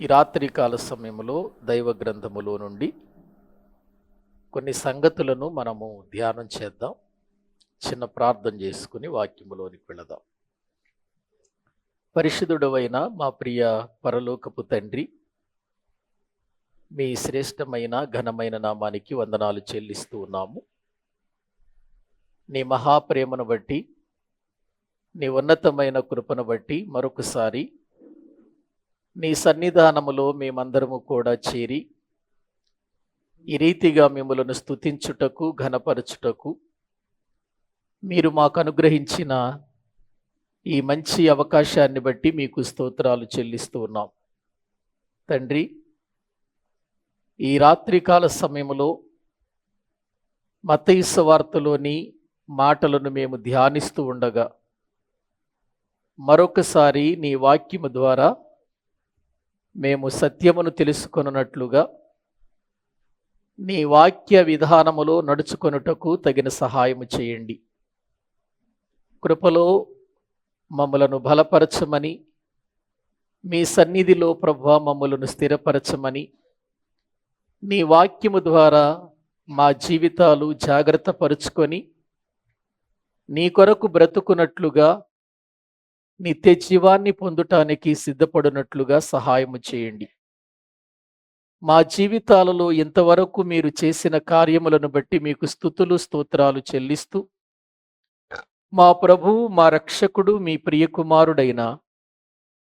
ఈ రాత్రికాల సమయంలో దైవ గ్రంథములో నుండి కొన్ని సంగతులను మనము ధ్యానం చేద్దాం. చిన్న ప్రార్థన చేసుకుని వాక్యములోనికి వెళదాం. పరిశుద్ధుడవైన మా ప్రియ పరలోకపు తండ్రి, మీ శ్రేష్టమైన ఘనమైన నామానికి వందనాలు చెల్లిస్తూ ఉన్నాము. నీ మహాప్రేమను బట్టి, నీ ఉన్నతమైన కృపను బట్టి మరొకసారి నీ సన్నిధానములో మేమందరము కూడా చేరి ఈ రీతిగా మిమ్మలను స్తుతించుటకు, ఘనపరచుటకు మీరు మాకు అనుగ్రహించిన ఈ మంచి అవకాశాన్ని బట్టి మీకు స్తోత్రాలు చెల్లిస్తూ ఉన్నాం. తండ్రి, ఈ రాత్రికాల సమయంలో మత్తయి సువార్తలోని మాటలను మేము ధ్యానిస్తూ ఉండగా మరొకసారి నీ వాక్యము ద్వారా మేము సత్యమును తెలుసుకొనున్నట్లుగా నీ వాక్య విధానములో నడుచుకొనుటకు తగిన సహాయము చేయండి. కృపలో మమ్మలను బలపరచమని, మీ సన్నిధిలో ప్రభువా మమ్మలను స్థిరపరచమని, నీ వాక్యము ద్వారా మా జీవితాలు జాగ్రత్త పరుచుకొని నీ కొరకు బ్రతుకున్నట్లుగా, నిత్య జీవాన్ని పొందుటానికి సిద్ధపడినట్లుగా సహాయము చేయండి. మా జీవితాలలో ఇంతవరకు మీరు చేసిన కార్యములను బట్టి మీకు స్తుతులు స్తోత్రాలు చెల్లిస్తూ, మా ప్రభువు మా రక్షకుడు మీ ప్రియకుమారుడైన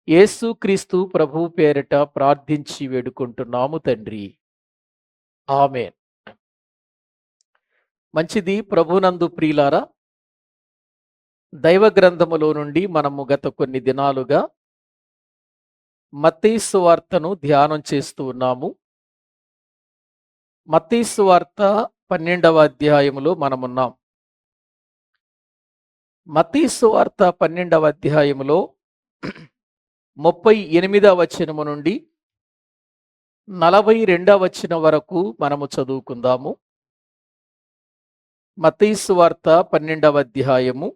యేసుక్రీస్తు ప్రభువు పేరట ప్రార్థించి వేడుకుంటున్నాము తండ్రి, ఆమేన్. మంచిది. ప్రభునందు ప్రియులారా, దైవ గ్రంథములో నుండి మనము గత కొన్ని దినాలుగా మత్తయి సువార్తను ధ్యానం చేస్తూ ఉన్నాము. మత్తయి సువార్త 12వ అధ్యాయములో మనమున్నాం. మత్తయి సువార్త 12వ అధ్యాయములో 38వ వచనము నుండి 42వ వచనం వరకు మనము చదువుకుందాము. మత్తయి సువార్త 12వ అధ్యాయము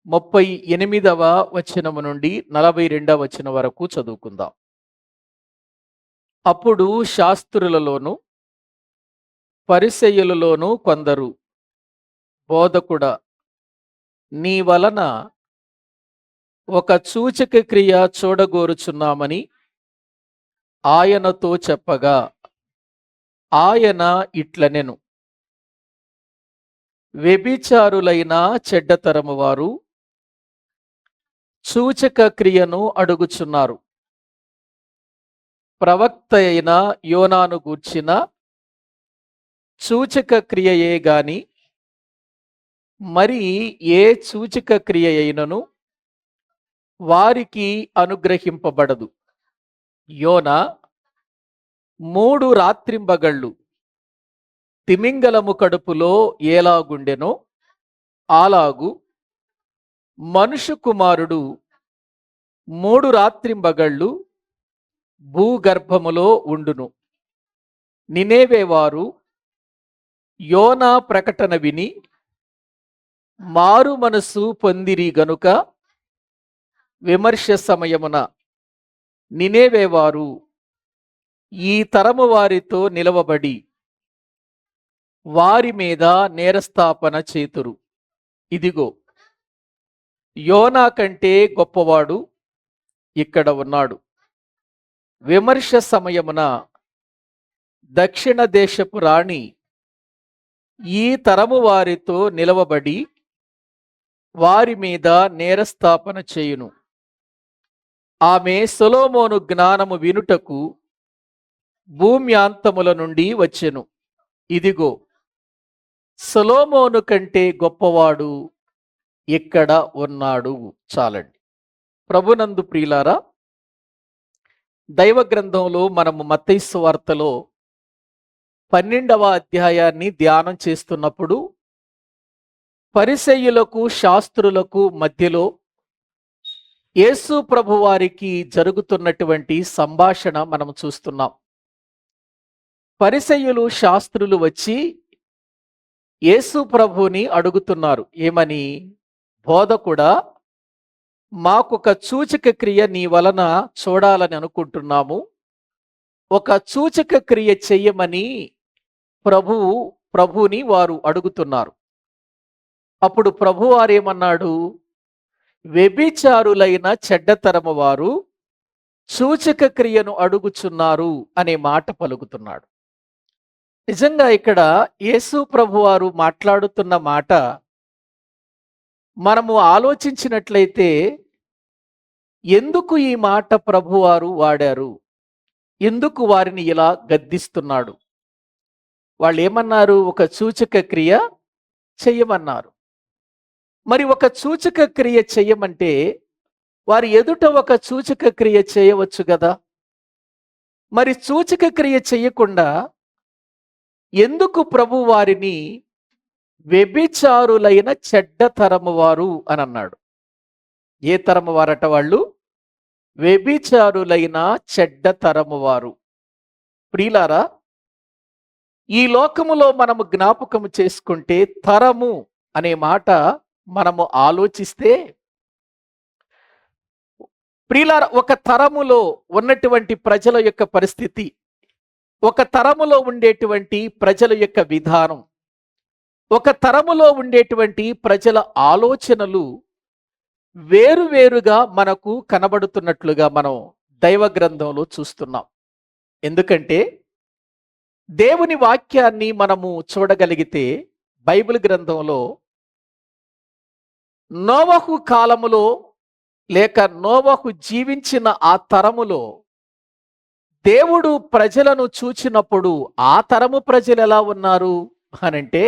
38వ వచనము నుండి 42వ వచనం వరకు చదువుకుందాం. అప్పుడు శాస్త్రులలోను పరిసయ్యులలోను కొందరు, బోధకుడా, నీ వలన ఒక సూచక క్రియ చూడగోరుచున్నామని ఆయనతో చెప్పగా, ఆయన ఇట్లనెను, వ్యభిచారులైన చెడ్డతరము వారు సూచక క్రియను అడుగుచున్నారు. ప్రవక్త అయిన యోనాను గూర్చిన సూచక క్రియయే గాని మరి ఏ సూచక క్రియ అయినను వారికి అనుగ్రహింపబడదు. యోనా 3 రాత్రింబగళ్ళు తిమింగలము కడుపులో ఎలాగుండెనో అలాగు మనుష్య కుమారుడు 3 రాత్రింబగళ్ళు భూగర్భములో ఉండును. నినేవే వారు యోనా ప్రకటన విని మారు మనసు పొందిరి గనుక విమర్శ సమయమున నినేవే వారు ఈ తరము వారితో నిలవబడి వారి మీద నేరస్థాపన చేతురు. ఇదిగో, యోనా కంటే గొప్పవాడు ఇక్కడ ఉన్నాడు. విమర్శ సమయమున దక్షిణ దేశపు రాణి ఈ తరము వారితో నిలవబడి వారి మీద నేరస్థాపన చేయును. ఆమె సొలొమోను జ్ఞానము వినుటకు భూమ్యాంతముల నుండి వచ్చెను. ఇదిగో, సొలొమోను కంటే గొప్పవాడు ఇక్కడ ఉన్నాడు. చాలండి. ప్రభునందు ప్రియులారా, దైవ గ్రంథంలో మనము మత్తయి సువార్తలో 12వ అధ్యాయాన్ని ధ్యానం చేస్తున్నప్పుడు పరిసయ్యులకు శాస్త్రులకు మధ్యలో యేసు ప్రభు వారికి జరుగుతున్నటువంటి సంభాషణ మనం చూస్తున్నాం. పరిసయ్యులు శాస్త్రులు వచ్చి యేసు ప్రభుని అడుగుతున్నారు. ఏమని? బోధకుడా, మాకొక సూచక క్రియ నీ వలన చూడాలని అనుకుంటున్నాము. ఒక సూచక క్రియ చెయ్యమని ప్రభువుని వారు అడుగుతున్నారు. అప్పుడు ప్రభువారేమన్నాడు? వ్యభిచారులైన చెడ్డతరము వారు సూచక క్రియను అడుగుచున్నారు అనే మాట పలుకుతున్నాడు. నిజంగా ఇక్కడ యేసు ప్రభువారు మాట్లాడుతున్న మాట మనము ఆలోచించినట్లయితే ఎందుకు ఈ మాట ప్రభువారు వాడారు? ఎందుకు వారిని ఇలా గద్దిస్తున్నాడు? వాళ్ళు ఏమన్నారు? ఒక సూచక క్రియ చెయ్యమన్నారు. మరి ఒక సూచక క్రియ చెయ్యమంటే వారి ఎదుట ఒక సూచక క్రియ చేయవచ్చు కదా. మరి సూచక క్రియ చెయ్యకుండా ఎందుకు ప్రభు వారిని వ్యభిచారులైన చెడ్డ తరము వారు అని అన్నాడు? ఏ తరము వారట వాళ్ళు? వ్యభిచారులైన చెడ్డ తరము వారు. ప్రియులారా, ఈ లోకములో మనము జ్ఞాపకము చేసుకుంటే తరము అనే మాట మనము ఆలోచిస్తే, ప్రియులారా, ఒక తరములో ఉన్నటువంటి ప్రజల యొక్క పరిస్థితి, ఒక తరములో ఉండేటువంటి ప్రజల యొక్క విధానం, ఒక తరములో ఉండేటువంటి ప్రజల ఆలోచనలు వేరువేరుగా మనకు కనబడుతున్నట్లుగా మనం దైవ గ్రంథంలో చూస్తున్నాం. ఎందుకంటే దేవుని వాక్యాన్ని మనము చూడగలిగితే బైబిల్ గ్రంథంలో నోవహు కాలములో లేక నోవహు జీవించిన ఆ తరములో దేవుడు ప్రజలను చూచినప్పుడు ఆ తరము ప్రజలు ఎలా ఉన్నారు అనంటే,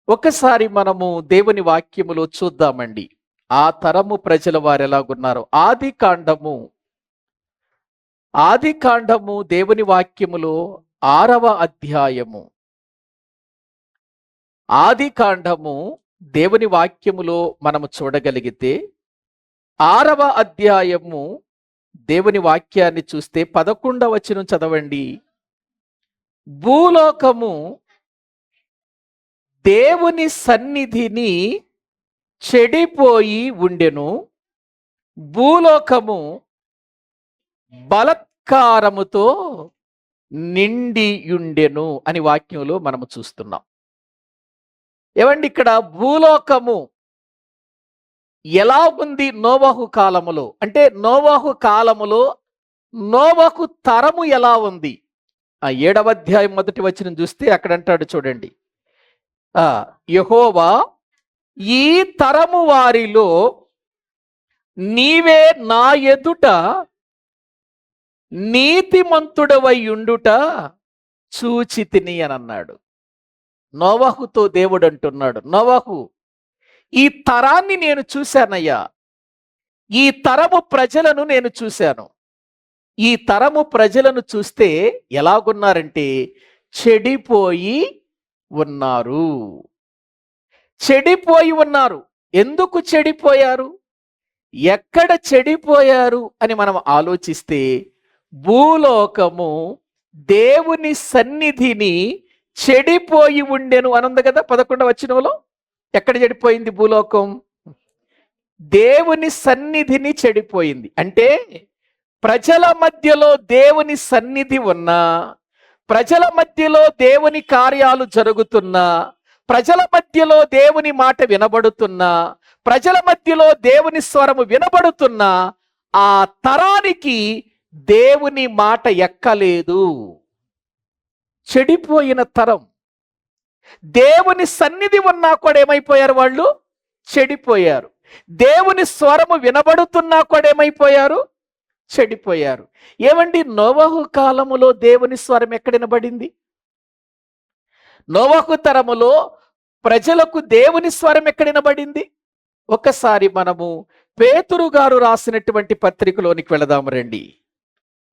ఒకసారి మనము దేవుని వాక్యములో చూద్దామండి. ఆ తరము ప్రజల వారు ఎలాగున్నారు? ఆది కాండము దేవుని వాక్యములో 6వ అధ్యాయము. ఆది కాండము దేవుని వాక్యములో మనము చూడగలిగితే 6వ అధ్యాయము దేవుని వాక్యాన్ని చూస్తే 11వ వచనం చదవండి. భూలోకము దేవుని సన్నిధిని చెడిపోయి ఉండెను, భూలోకము బలత్కారముతో నిండి ఉండెను అని వాక్యంలో మనము చూస్తున్నాం. ఏమండి, ఇక్కడ భూలోకము ఎలా ఉంది నోవహు కాలములో అంటే, నోవహు కాలములో నోవహు తరము ఎలా ఉంది? 7వ అధ్యాయం 1వ వచనం చూస్తే అక్కడ అంటాడు చూడండి, యెహోవా ఈ తరము వారిలో నీవే నా ఎదుట నీతిమంతుడవై ఉండుట చూచితిని అని అన్నాడు. నోవహుతో దేవుడు అంటున్నాడు, నోవహు, ఈ తరాన్ని నేను చూశానయ్యా, ఈ తరము ప్రజలను నేను చూశాను. ఈ తరము ప్రజలను చూస్తే ఎలాగున్నారంటే చెడిపోయి ఉన్నారు. చెడిపోయి ఉన్నారు. ఎందుకు చెడిపోయారు? ఎక్కడ చెడిపోయారు అని మనం ఆలోచిస్తే, భూలోకము దేవుని సన్నిధిని చెడిపోయి ఉండెను అనుంది కదా 11వ వచనంలో. ఎక్కడ చెడిపోయింది భూలోకం? దేవుని సన్నిధిని చెడిపోయింది. అంటే ప్రజల మధ్యలో దేవుని సన్నిధి ఉన్నా, ప్రజల మధ్యలో దేవుని కార్యాలు జరుగుతున్నా, ప్రజల మధ్యలో దేవుని మాట వినబడుతున్నా, ప్రజల మధ్యలో దేవుని స్వరము వినబడుతున్నా, ఆ తరానికి దేవుని మాట ఎక్కలేదు. చెడిపోయిన తరం. దేవుని సన్నిధి ఉన్నా కూడా ఏమైపోయారు? వాళ్ళు చెడిపోయారు. దేవుని స్వరము వినబడుతున్నా కూడా ఏమైపోయారు? చెడిపోయారు. ఏమండి, నోవహు కాలములో దేవుని స్వరం ఎక్కడ వినబడింది? నోవహు తరములో ప్రజలకు దేవుని స్వరం ఎక్కడ వినబడింది? ఒకసారి మనము పేతురు గారు రాసినటువంటి పత్రికలోనికి వెళదాము రండి.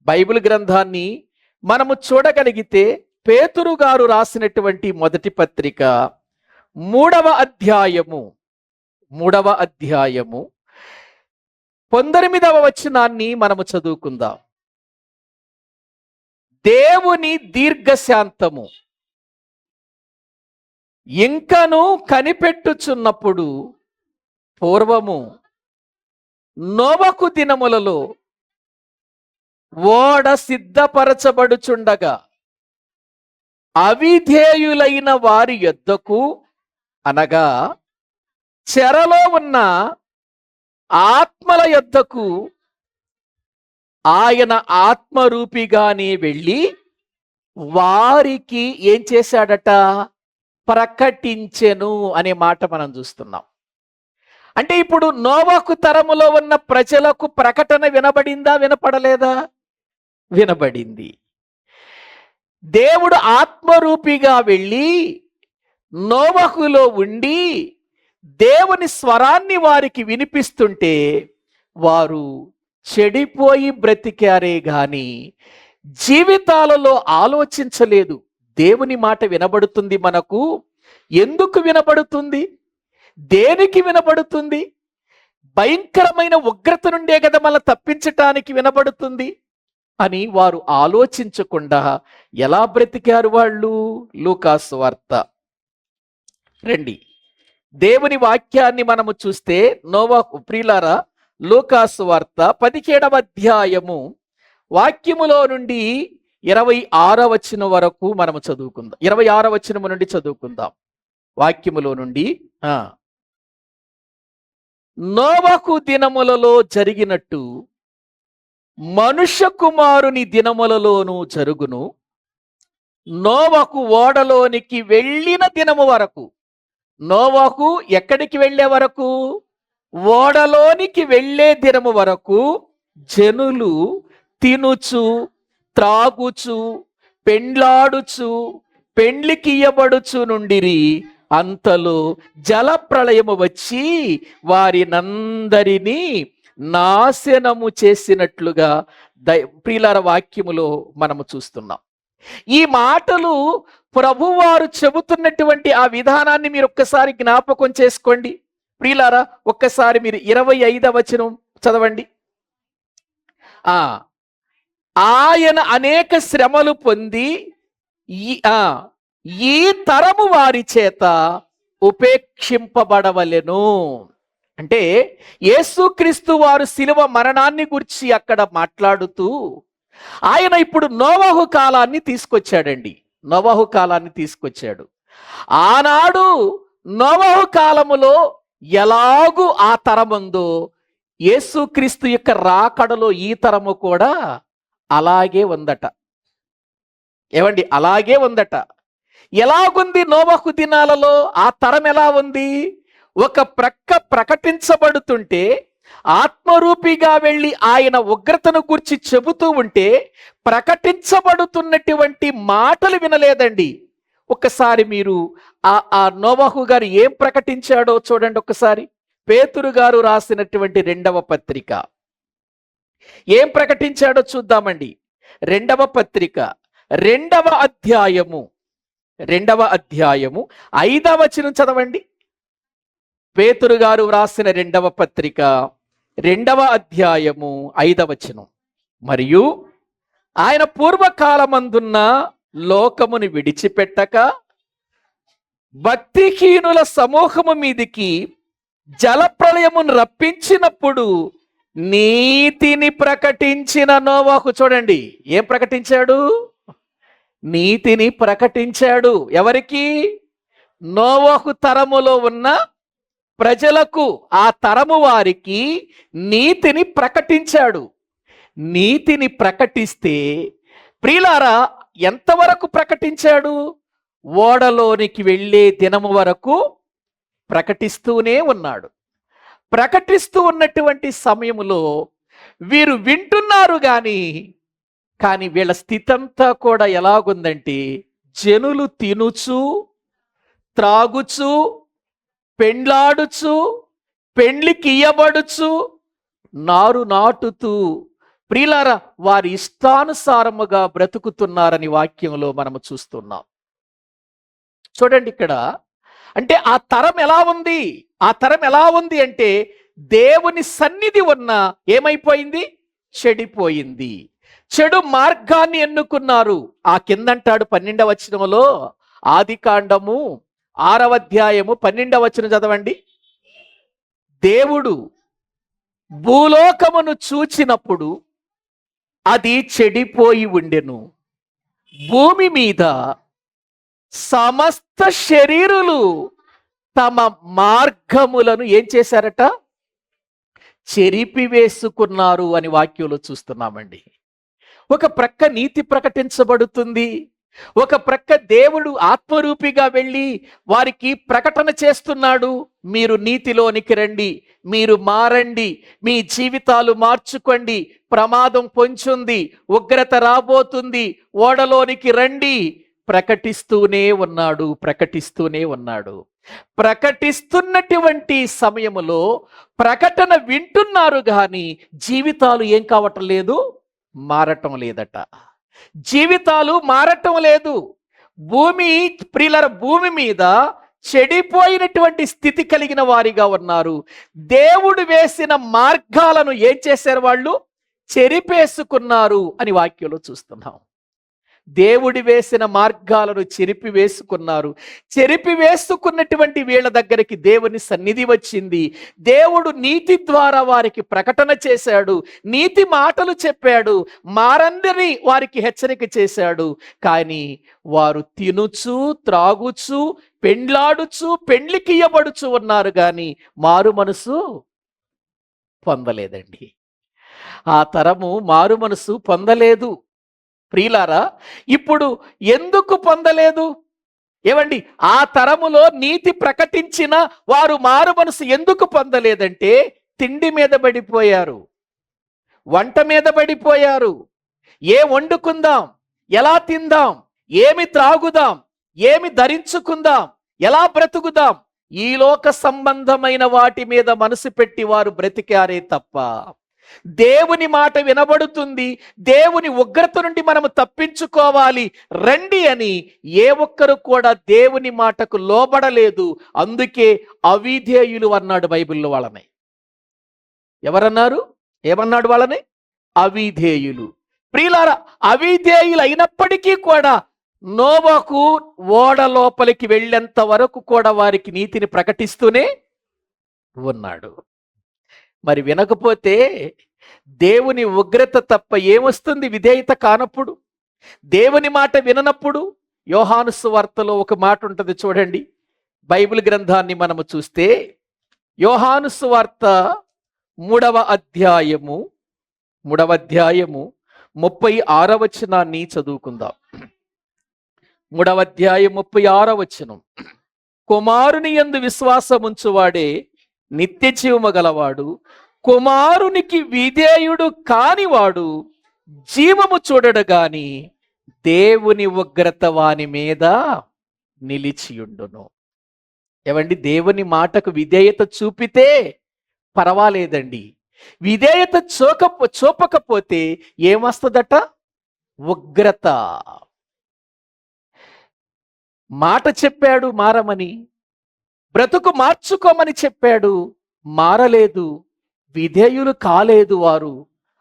బైబిల్ గ్రంథాన్ని మనము చూడగలిగితే పేతురు గారు రాసినటువంటి మొదటి పత్రిక 3వ అధ్యాయము 19వ వచనాన్ని మనము చదువుకుందాం. దేవుని దీర్ఘశాంతము ఇంకను కనిపెట్టుచున్నప్పుడు పూర్వము నోవహు దినములలో ఓడ సిద్ధపరచబడుచుండగా అవిధేయులైన వారి యొద్దకు, అనగా చెరలో ఉన్న ఆత్మల యొద్దకు ఆయన ఆత్మరూపిగానే వెళ్ళి వారికి ఏం చేశాడట? ప్రకటించెను అనే మాట మనం చూస్తున్నాం. అంటే ఇప్పుడు నోవహు తరములో ఉన్న ప్రజలకు ప్రకటన వినబడిందా, వినపడలేదా? వినబడింది. దేవుడు ఆత్మరూపిగా వెళ్ళి నోవహులో ఉండి దేవుని స్వరాన్ని వారికి వినిపిస్తుంటే వారు చెడిపోయి బ్రతికారే గాని జీవితాలలో ఆలోచించలేదు. దేవుని మాట వినబడుతుంది మనకు. ఎందుకు వినబడుతుంది? దేనికి వినబడుతుంది? భయంకరమైన ఉగ్రత నుండే కదా మన తప్పించటానికి వినబడుతుంది అని వారు ఆలోచించకుండా ఎలా బ్రతికారు వాళ్ళు? లూకాసు వార్త రండి, దేవుని వాక్యాన్ని మనము చూస్తే నోవహు, ప్రియులారా, లూకాసు వార్త 17వ అధ్యాయము వాక్యములో నుండి 26వ వచనం వరకు మనము చదువుకుందాం. 26వ వచనము నుండి చదువుకుందాం. వాక్యములో నుండి, నోవహు దినములలో జరిగినట్టు మనుష్య కుమారుని దినములలోనూ జరుగును. నోవహు ఓడలోనికి వెళ్ళిన దినము వరకు, నోవహు ఎక్కడికి వెళ్ళే వరకు? ఓడలోనికి వెళ్ళే దినము వరకు జనులు తినుచు, త్రాగుచు, పెండ్లాడుచు, పెండ్లికియ్యబడుచు నుండిరి. అంతలో జలప్రళయము వచ్చి వారినందరినీ నాశనము చేసినట్లుగా ప్రియులార వాక్యములో మనము చూస్తున్నాం. ఈ మాటలు ప్రభువారు చెబుతున్నటువంటి ఆ విధానాన్ని మీరు ఒక్కసారి జ్ఞాపకం చేసుకోండి. ప్రియులారా, ఒక్కసారి మీరు 25వ వచనం చదవండి. ఆయన అనేక శ్రమలు పొంది ఈ తరము వారి చేత ఉపేక్షింపబడవలెను. అంటే యేసుక్రీస్తు వారు శిలువ మరణాన్ని గురించి అక్కడ మాట్లాడుతూ ఆయన ఇప్పుడు నోవహు కాలాన్ని తీసుకొచ్చాడండి. నోవహు కాలాన్ని తీసుకొచ్చాడు. ఆనాడు నోవహు కాలములో ఎలాగూ ఆ తరముందో యేసుక్రీస్తు యొక్క రాకడలో ఈ తరము కూడా అలాగే ఉందట. ఏమండి? అలాగే ఉందట. ఎలాగుంది నోవహు దినాలలో? ఆ తరం ఎలా ఉంది? ఒక ప్రక్క ప్రకటించబడుతుంటే ఆత్మరూపిగా వెళ్ళి ఆయన ఉగ్రతను గురించి చెబుతూ ఉంటే ప్రకటించబడుతున్నటువంటి మాటలు వినలేదండి. ఒక్కసారి మీరు ఆ నోవహు గారు ఏం ప్రకటించాడో చూడండి. ఒకసారి పేతురు గారు రాసినటువంటి 2వ పత్రిక ఏం ప్రకటించాడో చూద్దామండి. 2వ పత్రిక 2వ అధ్యాయము 5వ వచనం చదవండి. పేతురు గారు రాసిన 2వ పత్రిక 2వ అధ్యాయము 5వ వచనం. మరియు ఆయన పూర్వకాలమందున్న లోకమును విడిచిపెట్టక భక్తిహీనుల సమూహము మీదికి జలప్రళయమును రప్పించినప్పుడు నీతిని ప్రకటించిన నోవహు, చూడండి ఏం ప్రకటించాడు? నీతిని ప్రకటించాడు. ఎవరికి? నోవహు తరములో ఉన్న ప్రజలకు, ఆ తరము వారికి నీతిని ప్రకటించాడు. నీతిని ప్రకటిస్తే ప్రియులారా ఎంతవరకు ప్రకటించాడు? ఓడలోనికి వెళ్ళే దినము వరకు ప్రకటిస్తూనే ఉన్నాడు. ప్రకటిస్తూ ఉన్నటువంటి సమయంలో వీరు వింటున్నారు కానీ వీళ్ళ స్థితి అంతా కూడా ఎలాగుందంటే జనులు తినుచు, త్రాగుచు, పెండ్లాడుచు, పెండ్లికి ఇయ్యబడుచు, నారు నాటుతూ ప్రియులారా వారి ఇష్టానుసారముగా బ్రతుకుతున్నారని వాక్యంలో మనము చూస్తున్నాం. చూడండి ఇక్కడ. అంటే ఆ తరం ఎలా ఉంది? ఆ తరం ఎలా ఉంది అంటే దేవుని సన్నిధి ఉన్న ఏమైపోయింది? చెడిపోయింది. చెడు మార్గాన్ని ఎన్నుకున్నారు. ఆ కిందంటాడు 12వ వచనంలో, ఆదికాండము 6వ అధ్యాయము 12వ వచనం చదవండి. దేవుడు భూలోకమును చూచినప్పుడు అది చెడిపోయి ఉండెను. భూమి మీద సమస్త శరీరులు తమ మార్గములను ఏం చేశారట? చెరిపివేసుకున్నారు అని వాక్యంలో చూస్తున్నామండి. ఒక ప్రక్క నీతి ప్రకటించబడుతుంది, ఒక ప్రక్క దేవుడు ఆత్మరూపిగా వెళ్ళి వారికి ప్రకటన చేస్తున్నాడు. మీరు నీతిలోనికి రండి, మీరు మారండి, మీ జీవితాలు మార్చుకోండి, ప్రమాదం పొంచుంది, ఉగ్రత రాబోతుంది, ఓడలోనికి రండి. ప్రకటిస్తూనే ఉన్నాడు, ప్రకటిస్తూనే ఉన్నాడు. ప్రకటిస్తున్నటువంటి సమయములో ప్రకటన వింటున్నారు కానీ జీవితాలు ఏం కావటం లేదు, మారటం లేదట. జీవితాలు మారటం లేదు. భూమి మీద చెడిపోయినటువంటి స్థితి కలిగిన వారిగా ఉన్నారు. దేవుడు వేసిన మార్గాలను ఏం చేశారు? వాళ్ళు చెరిపేసుకున్నారు అని వాక్యంలో చూస్తున్నాం. దేవుడి వేసిన మార్గాలను చెరిపివేసుకున్నారు. చెరిపివేసుకున్నటువంటి వీళ్ళ దగ్గరికి దేవుని సన్నిధి వచ్చింది. దేవుడు నీతి ద్వారా వారికి ప్రకటన చేశాడు, నీతి మాటలు చెప్పాడు, మారందరి వారికి హెచ్చరిక చేశాడు. కానీ వారు తినుచు త్రాగుచు పెండ్లాడుచు పెండ్లికి ఇయ్యబడుచు ఉన్నారు కానీ మారు మనసు పొందలేదండి. ఆ తరము మారు మనసు పొందలేదు. ప్రియులారా, ఇప్పుడు ఎందుకు పొందలేదు? ఏమండి, ఆ తరములో నీతి ప్రకటించిన వారు మారు మనసు ఎందుకు పొందలేదంటే తిండి మీద పడిపోయారు, వంట మీద పడిపోయారు. ఏ వండుకుందాం, ఎలా తిందాం, ఏమి త్రాగుదాం, ఏమి ధరించుకుందాం, ఎలా బ్రతుకుదాం, ఈ లోక సంబంధమైన వాటి మీద మనసు పెట్టి వారు బ్రతికారే తప్ప దేవుని మాట వినబడుతుంది, దేవుని ఉగ్రత నుండి మనము తప్పించుకోవాలి రండి అని ఏ ఒక్కరు కూడా దేవుని మాటకు లోబడలేదు. అందుకే అవిధేయులు అన్నాడు బైబిల్లో వాళ్ళని. ఎవరన్నారు? ఏమన్నాడు వాళ్ళని? అవిధేయులు. ప్రియులారా, అవిధేయులు అయినప్పటికీ కూడా నోవహు ఓడ లోపలికి వెళ్ళేంత వరకు కూడా వారికి నీతిని ప్రకటిస్తూనే ఉన్నాడు. మరి వినకపోతే దేవుని ఉగ్రత తప్ప ఏమొస్తుంది? విధేయత కానప్పుడు, దేవుని మాట విననప్పుడు. యోహాను సువార్తలో ఒక మాట ఉంటుంది చూడండి. బైబిల్ గ్రంథాన్ని మనము చూస్తే యోహాను సువార్త 3వ అధ్యాయము 36వ వచనాన్ని చదువుకుందాం. 3వ అధ్యాయం 36వ వచనం. కుమారుని యందు విశ్వాసముంచువాడే నిత్య జీవము గలవాడు, కుమారునికి విధేయుడు కానివాడు జీవము చూడడు గాని దేవుని ఉగ్రత వాని మీద నిలిచియుండును. ఏమండి, దేవుని మాటకు విధేయత చూపితే పర్వాలేదండి. విధేయత చూపకపోతే ఏమొస్తుందట? ఉగ్రత. మాట చెప్పాడు మారమని, బ్రతుకు మార్చుకోమని చెప్పాడు, మారలేదు, విధేయులు కాలేదు వారు.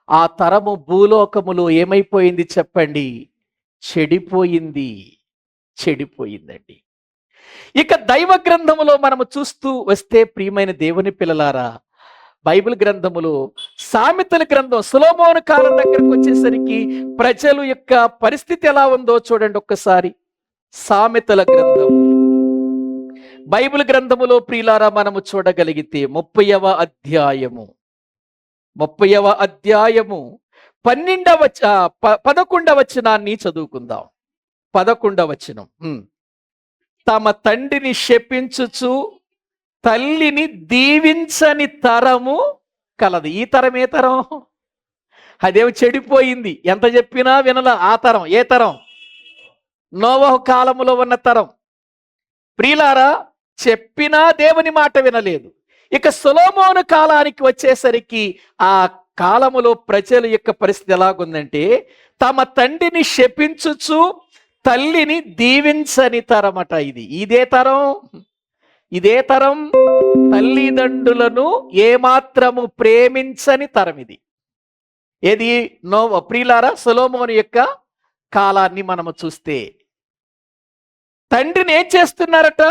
ఆ తరము భూలోకములో ఏమైపోయింది చెప్పండి? చెడిపోయిందండి. ఇక దైవ గ్రంథములో మనము చూస్తూ వస్తే ప్రియమైన దేవుని పిల్లలారా, బైబిల్ గ్రంథములో సామెతల గ్రంథం సొలొమోను కాలం దగ్గరకు వచ్చేసరికి ప్రజల యొక్క పరిస్థితి ఎలా ఉందో చూడండి ఒక్కసారి. సామెతల గ్రంథం బైబిల్ గ్రంథములో ప్రియులారా మనము చూడగలిగితే 30వ అధ్యాయము 11వ వచనాన్ని చదువుకుందాం. 11వ వచనం. తమ తండ్రిని శపించుచు తల్లిని దీవించని తరము కలదు. ఈ తరం ఏ తరం? అదేమో చెడిపోయింది, ఎంత చెప్పినా వినల. ఆ తరం ఏ తరం? నోవహు కాలములో ఉన్న తరం. ప్రియులారా, చెప్పినా దేవుని మాట వినలేదు. ఇక సొలొమోను కాలానికి వచ్చేసరికి ఆ కాలములో ప్రజల యొక్క పరిస్థితి ఎలాగుందంటే, తమ తండ్రిని శపించుచు తల్లిని దీవించని తరమట. ఇదే తరం తల్లిదండ్రులను ఏమాత్రము ప్రేమించని తరం ఇది. ఏది? ప్రియులారా, సొలొమోను యొక్క కాలాన్ని మనము చూస్తే తండ్రిని ఏం చేస్తున్నారట?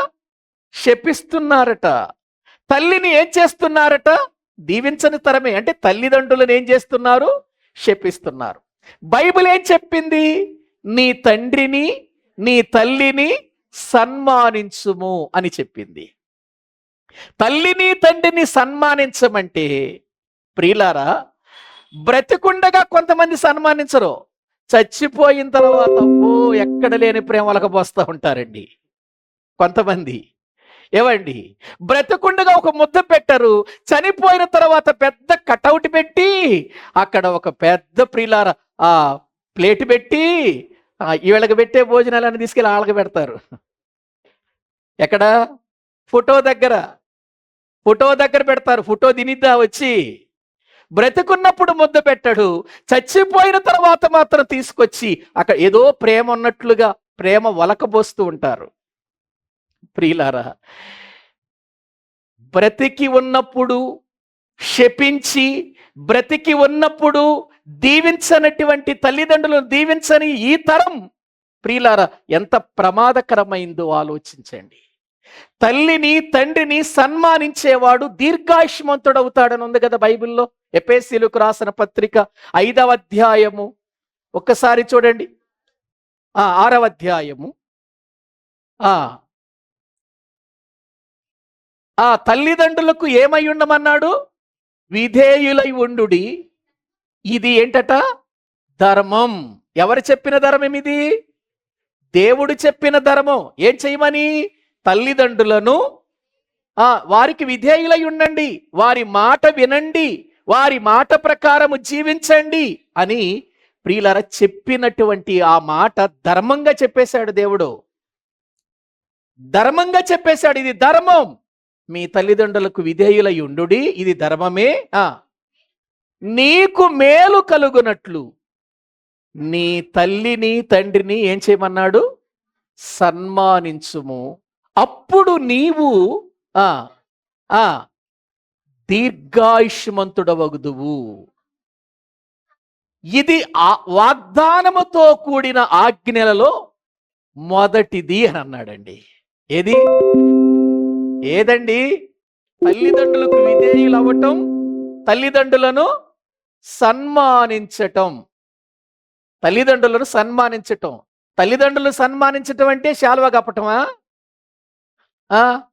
శపిస్తున్నారట. తల్లిని ఏం చేస్తున్నారట? దీవించని తరమే అంటే తల్లిదండ్రులను ఏం చేస్తున్నారు? శపిస్తున్నారు. బైబిల్ ఏం చెప్పింది? నీ తండ్రిని నీ తల్లిని సన్మానించుము అని చెప్పింది. తల్లిని తండ్రిని సన్మానించమంటే ప్రియులారా, బ్రతికుండగా కొంతమంది సన్మానించరు, చచ్చిపోయిన తర్వాత ఎక్కడ లేని ప్రేమలకు పోస్తూ ఉంటారండి కొంతమంది. ఏవండి, బ్రతికుండగా ఒక ముద్ద పెట్టరు, చనిపోయిన తర్వాత పెద్ద కటౌట్ పెట్టి అక్కడ ఒక పెద్ద ప్రియులార ఆ ప్లేట్ పెట్టి వీళ్ళకి పెట్టే భోజనాలని తీసుకెళ్ళి వాళ్ళకి పెడతారు. ఎక్కడ? ఫోటో దగ్గర పెడతారు. ఫోటో తినిద్దా వచ్చి. బ్రతికున్నప్పుడు ముద్ద పెట్టడు, చచ్చిపోయిన తర్వాత మాత్రం తీసుకొచ్చి అక్కడ ఏదో ప్రేమ ఉన్నట్లుగా ప్రేమ వలకబోస్తూ ఉంటారు. ప్రియులారా, బ్రతికి ఉన్నప్పుడు శపించి, బ్రతికి ఉన్నప్పుడు దీవించనటువంటి తల్లిదండ్రులను దీవించని ఈ తరం ప్రియులారా ఎంత ప్రమాదకరమైందో ఆలోచించండి. తల్లిని తండ్రిని సన్మానించేవాడు దీర్ఘాయుష్మంతుడవుతాడని ఉంది కదా బైబిల్లో. ఎఫెసీయులకు రాసిన పత్రిక 5వ అధ్యాయము ఒక్కసారి చూడండి. 6వ అధ్యాయము. తల్లిదండ్రులకు ఏమై ఉండమన్నాడు? విధేయులై ఉండుడి, ఇది ఏంటట? ధర్మం. ఎవరు చెప్పిన ధర్మం ఇది? దేవుడు చెప్పిన ధర్మం. ఏం చేయమని? తల్లిదండ్రులను వారికి విధేయులై ఉండండి, వారి మాట వినండి, వారి మాట ప్రకారము జీవించండి అని ప్రియులారా చెప్పినటువంటి ఆ మాట ధర్మంగా చెప్పేశాడు దేవుడు. ధర్మంగా చెప్పేశాడు, ఇది ధర్మం. మీ తల్లిదండ్రులకు విధేయులై ఉండుడి, ఇది ధర్మమే. నీకు మేలు కలుగునట్లు నీ తల్లిని తండ్రిని ఏం చేయమన్నాడు? సన్మానించుము, అప్పుడు నీవు దీర్ఘాయుష్మంతుడవగుదువు. ఇది వాగ్దానముతో కూడిన ఆజ్ఞలలో మొదటిది అని అన్నాడండి. ఏదండి? తల్లిదండ్రులకు విధేయులు అవ్వటం, తల్లిదండ్రులను సన్మానించటం. తల్లిదండ్రులను సన్మానించటం. తల్లిదండ్రులను సన్మానించటం అంటే శాలువా కప్పటమా?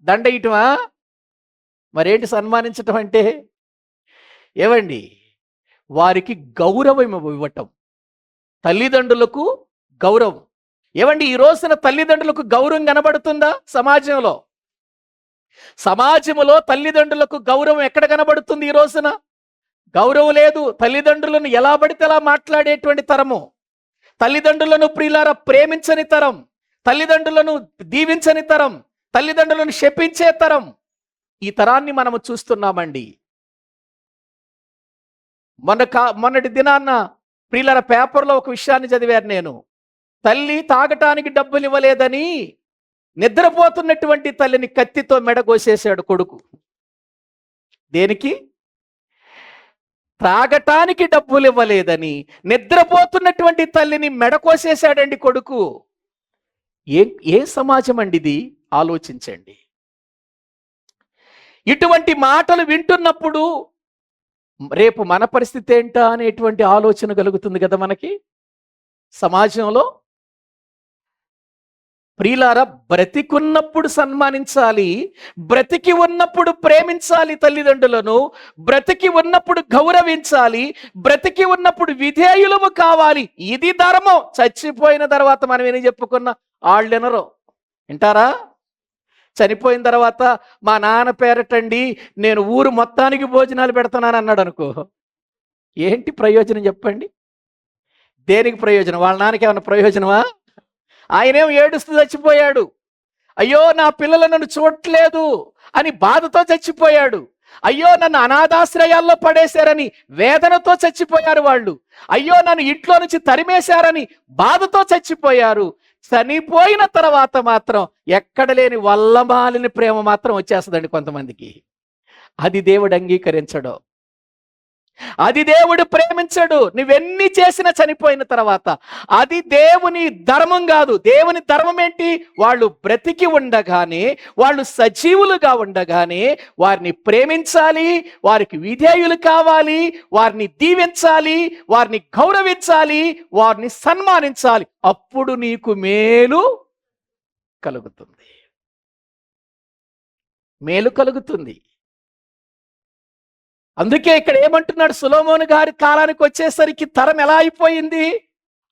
దండ ఇయటమా? మరేంటి సన్మానించటం అంటే? ఏవండి, వారికి గౌరవం ఇవ్వటం. తల్లిదండ్రులకు గౌరవం. ఏవండి, ఈ రోజున తల్లిదండ్రులకు గౌరవం కనబడుతుందా? సమాజంలో తల్లిదండ్రులకు గౌరవం ఎక్కడ కనబడుతుంది? ఈ రోజున గౌరవం లేదు. తల్లిదండ్రులను ఎలా పడితే అలా మాట్లాడేటువంటి తరము, తల్లిదండ్రులను ప్రియులారా ప్రేమించని తరం, తల్లిదండ్రులను దీవించని తరం, తల్లిదండ్రులను శపించే తరం. ఈ తరాన్ని మనము చూస్తున్నామండి. మొన్నటి దినాన్న ప్రియులారా పేపర్లో ఒక విషయాన్ని చదివాను నేను. తల్లి తాగటానికి డబ్బులు ఇవ్వలేదని నిద్రపోతున్నటువంటి తల్లిని కత్తితో మెడగోసేశాడు కొడుకు. దేనికి? త్రాగటానికి డబ్బులు ఇవ్వలేదని నిద్రపోతున్నటువంటి తల్లిని మెడకోసేశాడండి కొడుకు. ఏ సమాజం అండి ఇది? ఆలోచించండి. ఇటువంటి మాటలు వింటున్నప్పుడు రేపు మన పరిస్థితి ఏంటా అనేటువంటి ఆలోచన కలుగుతుంది కదా మనకి. సమాజంలో ప్రియులారా, బ్రతికున్నప్పుడు సన్మానించాలి, బ్రతికి ఉన్నప్పుడు ప్రేమించాలి తల్లిదండ్రులను, బ్రతికి ఉన్నప్పుడు గౌరవించాలి, బ్రతికి ఉన్నప్పుడు విధేయులము కావాలి. ఇది ధర్మం. చచ్చిపోయిన తర్వాత మనం ఏం చెప్పుకున్నా వాళ్ళు వినరు. వింటారా? చనిపోయిన తర్వాత మా నాన్న పేరటండి నేను ఊరు మొత్తానికి భోజనాలు పెడతానని అన్నాడు అనుకో, ఏంటి ప్రయోజనం చెప్పండి? దేనికి ప్రయోజనం? వాళ్ళ నాన్నకి ఏమన్నా ప్రయోజనమా? ఆయనేం ఏడుస్తూ చచ్చిపోయాడు. అయ్యో నా పిల్లలు నన్ను చూడట్లేదు అని బాధతో చచ్చిపోయాడు. అయ్యో నన్ను అనాథాశ్రయాల్లో పడేశారని వేదనతో చచ్చిపోయారు వాళ్ళు. అయ్యో నన్ను ఇంట్లో నుంచి తరిమేశారని బాధతో చచ్చిపోయారు. చనిపోయిన తర్వాత మాత్రం ఎక్కడ లేని వల్లమాలిన ప్రేమ మాత్రం వచ్చేస్తుందండి కొంతమందికి. అది దేవుడు అంగీకరించడు. అది దేవుడు ప్రేమించడు. నువ్వెన్ని చేసినా చనిపోయిన తర్వాత. అది దేవుని ధర్మం కాదు. దేవుని ధర్మం ఏంటి? వాళ్ళు బ్రతికి ఉండగానే, వాళ్ళు సజీవులుగా ఉండగానే వారిని ప్రేమించాలి, వారికి విధేయులు కావాలి, వారిని దీవించాలి, వారిని గౌరవించాలి, వారిని సన్మానించాలి. అప్పుడు నీకు మేలు కలుగుతుంది. మేలు కలుగుతుంది. అందుకే ఇక్కడ ఏమంటున్నాడు, సొలొమోను గారి కాలానికి వచ్చేసరికి తరం ఎలా అయిపోయింది?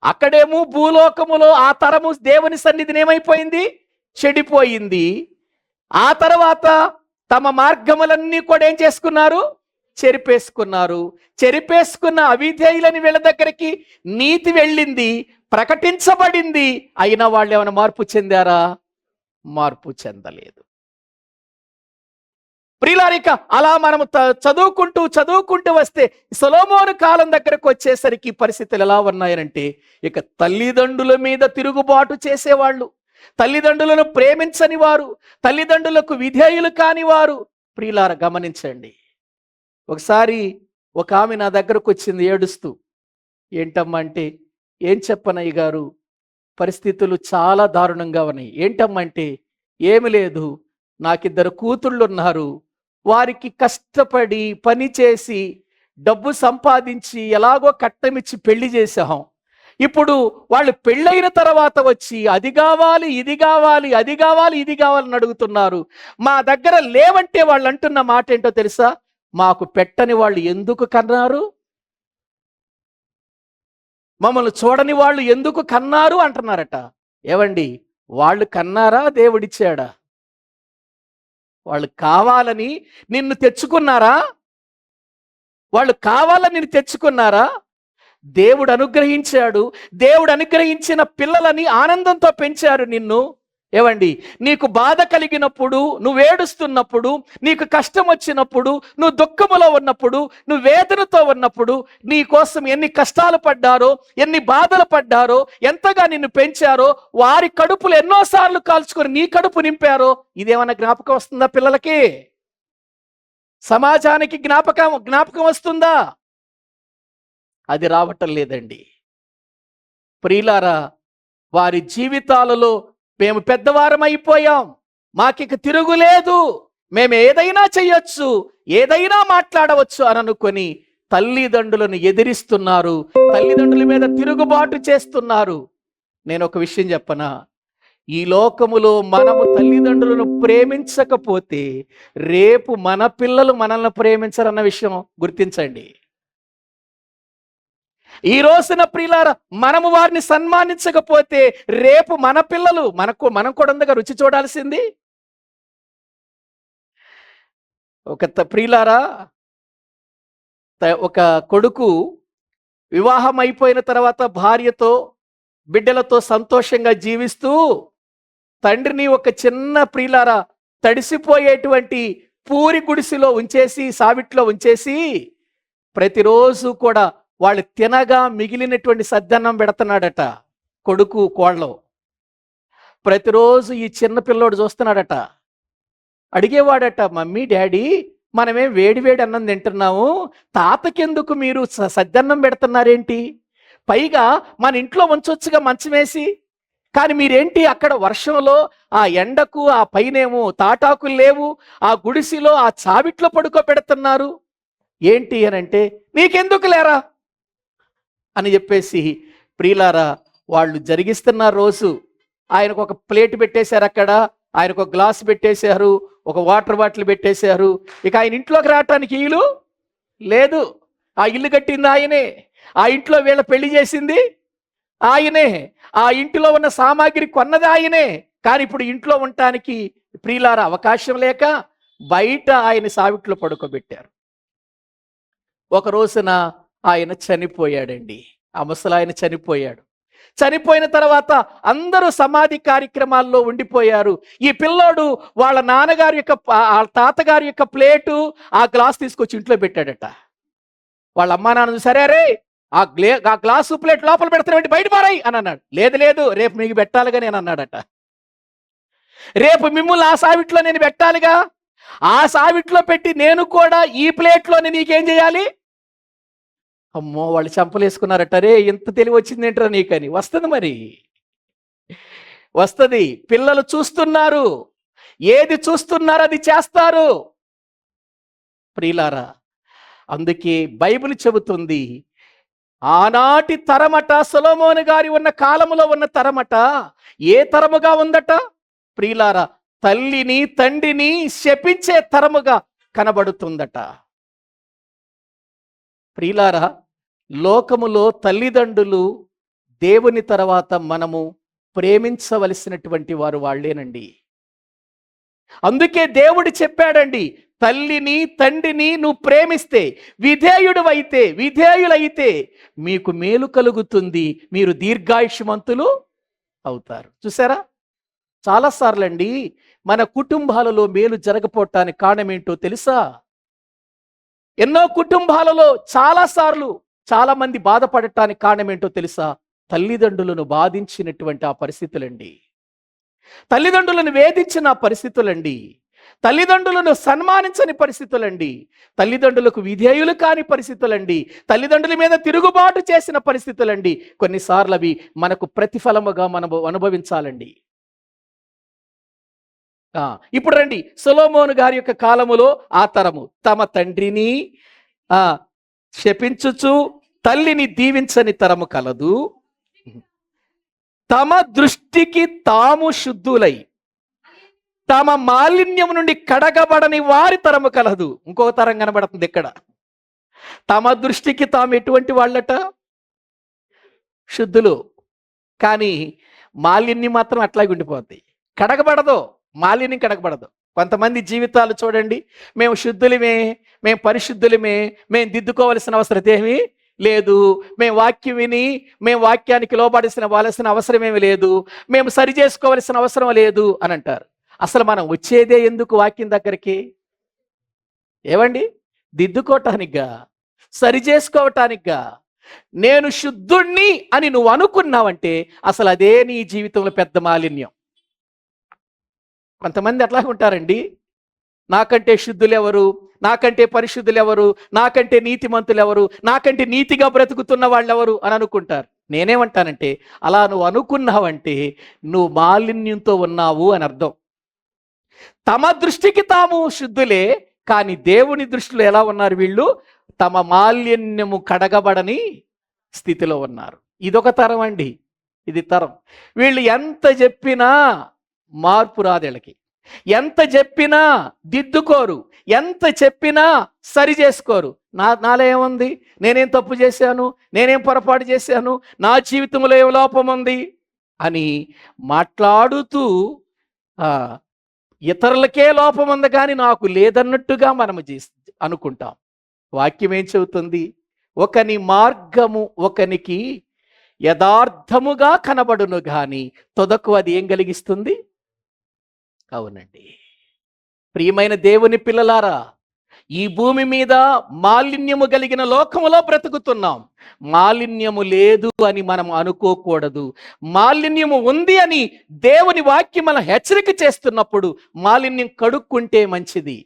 అక్కడేమో భూలోకములో ఆ తరము దేవుని సన్నిధిని ఏమైపోయింది? చెడిపోయింది. ఆ తర్వాత తమ మార్గములన్నీ కూడా ఏం చేసుకున్నారు? చెరిపేసుకున్నారు. చెరిపేసుకున్న అవిధేయులని వీళ్ళ దగ్గరికి నీతి వెళ్ళింది, ప్రకటించబడింది. అయినా వాళ్ళు ఏమైనా మార్పు చెందారా? మార్పు చెందలేదు. ప్రియులారిక అలా మనము చదువుకుంటూ వస్తే సొలొమోను కాలం దగ్గరకు వచ్చేసరికి పరిస్థితులు ఎలా ఉన్నాయంటే, ఇక తల్లిదండ్రుల మీద తిరుగుబాటు చేసేవాళ్ళు, తల్లిదండ్రులను ప్రేమించని వారు, తల్లిదండ్రులకు విధేయులు కాని వారు. ప్రియులార గమనించండి. ఒకసారి ఒక ఆమె నా దగ్గరకు వచ్చింది ఏడుస్తూ. ఏంటమ్మా అంటే, ఏం చెప్పనయ్య గారు, పరిస్థితులు చాలా దారుణంగా ఉన్నాయి. ఏంటమ్మా అంటే, ఏమి లేదు, నాకిద్దరు కూతుళ్ళు ఉన్నారు. వారికి కష్టపడి పనిచేసి డబ్బు సంపాదించి ఎలాగో కట్టమిచ్చి పెళ్లి చేసాం. ఇప్పుడు వాళ్ళు పెళ్ళైన తర్వాత వచ్చి అది కావాలి, ఇది కావాలి, అది కావాలి, ఇది కావాలని అడుగుతున్నారు. మా దగ్గర లేవంటే వాళ్ళు అంటున్న మాట ఏంటో తెలుసా? మాకు పెట్టని వాళ్ళు ఎందుకు కన్నారు? మమ్మల్ని చూడని వాళ్ళు ఎందుకు కన్నారు అంటున్నారట. ఏవండి, వాళ్ళు కన్నారా? దేవుడిచ్చాడా? వాళ్ళు కావాలని నిన్ను తెచ్చుకున్నారా? వాళ్ళు కావాలని నిన్ను తెచ్చుకున్నారా? దేవుడు అనుగ్రహించాడు. దేవుడు అనుగ్రహించిన పిల్లలని ఆనందంతో పెంచారు నిన్ను. ఏవండి, నీకు బాధ కలిగినప్పుడు, నువ్వు ఏడుస్తున్నప్పుడు, నీకు కష్టం వచ్చినప్పుడు, నువ్వు దుఃఖములో ఉన్నప్పుడు, నువ్వు వేదనతో ఉన్నప్పుడు, నీ కోసం ఎన్ని కష్టాలు పడ్డారో, ఎన్ని బాధలు పడ్డారో, ఎంతగా నిన్ను పెంచారో, వారి కడుపులు ఎన్నోసార్లు కాల్చుకొని నీ కడుపు నింపారో, ఇదేమన్నా జ్ఞాపకం వస్తుందా పిల్లలకి? సమాజానికి జ్ఞాపకం వస్తుందా? అది రావటం లేదండి. ప్రియులారా, వారి జీవితాలలో మేము పెద్దవారం అయిపోయాం, మాకిక తిరుగులేదు, మేము ఏదైనా చెయ్యొచ్చు, ఏదైనా మాట్లాడవచ్చు అని అనుకొని తల్లిదండ్రులను ఎదిరిస్తున్నారు, తల్లిదండ్రుల మీద తిరుగుబాటు చేస్తున్నారు. నేను ఒక విషయం చెప్పనా? ఈ లోకములో మనము తల్లిదండ్రులను ప్రేమించకపోతే రేపు మన పిల్లలు మనల్ని ప్రేమించరన్న విషయం గుర్తించండి. ఈ రోజున ప్రియులారా, మనము వారిని సన్మానించకపోతే రేపు మన పిల్లలు మనం కూడా రుచి చూడాల్సింది. ప్రియులారా, ఒక కొడుకు వివాహం అయిపోయిన తర్వాత భార్యతో బిడ్డలతో సంతోషంగా జీవిస్తూ తండ్రిని ఒక చిన్న ప్రియులారా తడిసిపోయేటువంటి పూరి గుడిసిలో ఉంచేసి, సావిట్లో ఉంచేసి, ప్రతిరోజు కూడా వాళ్ళు తినగా మిగిలినటువంటి సద్దన్నం పెడుతున్నాడట కొడుకు కోళ్ళలో. ప్రతిరోజు ఈ చిన్న పిల్లోడు చూస్తున్నాడట. అడిగేవాడట, మమ్మీ డాడీ మనమేం వేడి వేడి అన్నం తింటున్నాము, తాతకెందుకు మీరు సద్దన్నం పెడుతున్నారేంటి? పైగా మన ఇంట్లో ఉంచొచ్చుగా మంచం వేసి, కానీ మీరేంటి అక్కడ వర్షంలో ఆ ఎండకు ఆ పైనేమో తాటాకులు లేవు, ఆ గుడిసిలో ఆ చావిట్లో పడుకోబెడుతున్నారు ఏంటి అని అంటే, నీకెందుకు లేరా అని చెప్పేసి ప్రియులారా వాళ్ళు జరిగిస్తున్నారు. రోజు ఆయనకు ఒక ప్లేట్ పెట్టేశారు, అక్కడ ఆయనకు ఒక గ్లాస్ పెట్టేశారు, ఒక వాటర్ బాటిల్ పెట్టేశారు. ఇక ఆయన ఇంట్లోకి రావటానికి వీలు లేదు. ఆ ఇల్లు కట్టింది ఆయనే, ఆ ఇంట్లో వీళ్ళ పెళ్లి చేసింది ఆయనే, ఆ ఇంటిలో ఉన్న సామాగ్రి కొన్నది ఆయనే. కానీ ఇప్పుడు ఇంట్లో ఉండటానికి ప్రియులారా అవకాశం లేక బయట ఆయన సావిట్లో పడుకోబెట్టారు. ఒక రోజున ఆయన చనిపోయాడండి. ఆ ముసలాయన చనిపోయాడు. చనిపోయిన తర్వాత అందరూ సమాధి కార్యక్రమాల్లో ఉండిపోయారు. ఈ పిల్లోడు వాళ్ళ నాన్నగారి యొక్క తాతగారి యొక్క ప్లేటు ఆ గ్లాస్ తీసుకొచ్చి ఇంట్లో పెట్టాడట. వాళ్ళ అమ్మా నాన్న సరే రే ఆ గ్లాసు ప్లేట్ లోపల పెడతానంటే బయట పారాయి అని అన్నాడు. లేదు రేపు మీకు పెట్టాలిగా నేను అన్నాడట. రేపు మిమ్మల్ని ఆ సావిట్లో నేను పెట్టాలిగా, ఆ సావిట్లో పెట్టి నేను కూడా ఈ ప్లేట్లోనే నీకేం చేయాలి? అమ్మో వాళ్ళు చంపలేసుకున్నారట, రే ఎంత తెలివి వచ్చింది ఏంట్రా నీకని. వస్తుంది మరి, వస్తుంది. పిల్లలు చూస్తున్నారు, ఏది చూస్తున్నారు అది చేస్తారు ప్రియులారా. అందుకే బైబిల్ చెబుతుంది, ఆనాటి తరమట, సొలొమోను గారి ఉన్న కాలములో ఉన్న తరమట ఏ తరముగా ఉందట ప్రియులారా? తల్లిని తండ్రిని శపించే తరముగా కనబడుతుందట. ప్రియులారా, లోకములో తల్లిదండ్రులు దేవుని తర్వాత మనము ప్రేమించవలసినటువంటి వారు వాళ్ళేనండి. అందుకే దేవుడు చెప్పాడండి, తల్లిని తండ్రిని నువ్వు ప్రేమిస్తే, విధేయులైతే మీకు మేలు కలుగుతుంది, మీరు దీర్ఘాయుష్మంతులు అవుతారు. చూసారా, చాలాసార్లు అండి మన కుటుంబాలలో మేలు జరగపోవటానికి కారణం ఏంటో తెలుసా? ఎన్నో కుటుంబాలలో చాలాసార్లు చాలా మంది బాధపడటానికి కారణం ఏంటో తెలుసా? తల్లిదండ్రులను బాధించినటువంటి ఆ పరిస్థితులండి, తల్లిదండ్రులను వేధించిన పరిస్థితులండి, తల్లిదండ్రులను సన్మానించని పరిస్థితులండి, తల్లిదండ్రులకు విధేయులు కాని పరిస్థితులండి, తల్లిదండ్రుల మీద తిరుగుబాటు చేసిన పరిస్థితులండి. కొన్నిసార్లు అవి మనకు ప్రతిఫలముగా మనం అనుభవించాలండి. ఇప్పుడు రండి, సొలొమోను గారి యొక్క కాలములో ఆ తరము తమ తండ్రిని శపించుచు తల్లిని దీవించని తరము కలదు. తమ దృష్టికి తాము శుద్ధులై తమ మాలిన్యం నుండి కడగబడని వారి తరము కలదు. ఇంకొక తరం కనబడుతుంది ఇక్కడ. తమ దృష్టికి తాము ఎటువంటి వాళ్ళట? శుద్ధులు, కానీ మాలిన్యం మాత్రం అట్లాగే ఉండిపోద్ది, కడగబడదు. మాలిన్యం కడగబడదు. కొంతమంది జీవితాలు చూడండి, మేము శుద్ధులమే, మేము పరిశుద్ధులమే, మేము దిద్దుకోవలసిన అవసరం ఏమీ లేదు, మేము వాక్యం విని మేము వాక్యానికి లోబడాల్సిన అవసరం ఏమీ లేదు, మేము సరి చేసుకోవలసిన అవసరం లేదు అని అంటారు. అసలు మనం వచ్చేదే ఎందుకు వాక్యం దగ్గరికి? ఏమండి, దిద్దుకోవటానికిగా, సరి చేసుకోవటానికిగా. నేను శుద్ధుణ్ణి అని నువ్వు అనుకున్నావంటే అసలు అదే నీ జీవితంలో పెద్ద మాలిన్యం. కొంతమంది అట్లాగే ఉంటారండి, నాకంటే శుద్ధులు ఎవరు, నాకంటే పరిశుద్ధులు ఎవరు, నాకంటే నీతిమంతులు ఎవరు, నాకంటే నీతిగా బ్రతుకుతున్న వాళ్ళు ఎవరు అని అనుకుంటారు. నేనేమంటానంటే, అలా నువ్వు అనుకున్నావంటే నువ్వు మాలిన్యంతో ఉన్నావు అని అర్థం. తమ దృష్టికి తాము శుద్ధులే, కానీ దేవుని దృష్టిలో ఎలా ఉన్నారు వీళ్ళు? తమ మాలిన్యము కడగబడని స్థితిలో ఉన్నారు. ఇదొక తరం అండి, ఇది తరం. వీళ్ళు ఎంత చెప్పినా మార్పు రాదు వీళ్ళకి, ఎంత చెప్పినా దిద్దుకోరు, ఎంత చెప్పినా సరి చేసుకోరు. నాలో ఏముంది, నేనేం తప్పు చేశాను, నేనేం పొరపాటు చేశాను, నా జీవితంలో ఏం లోపం ఉంది అని మాట్లాడుతూ ఇతరులకే లోపం ఉంది కానీ నాకు లేదన్నట్టుగా మనము అనుకుంటాం. వాక్యం ఏం చెబుతుంది? ఒకని మార్గము ఒకనికి యథార్థముగా కనబడును గాని తొదకు అది ఏం కలిగిస్తుంది? అవునండి, ప్రియమైన దేవుని పిల్లలారా, ఈ భూమి మీద మాలిన్యము కలిగిన లోకములో బ్రతుకుతున్నాం. మాలిన్యము లేదు అని మనం అనుకోకూడదు. మాలిన్యము ఉంది అని దేవుని వాక్యం మన హెచ్చరిక చేస్తున్నప్పుడు మాలిన్యం కడుక్కుంటే మంచిది.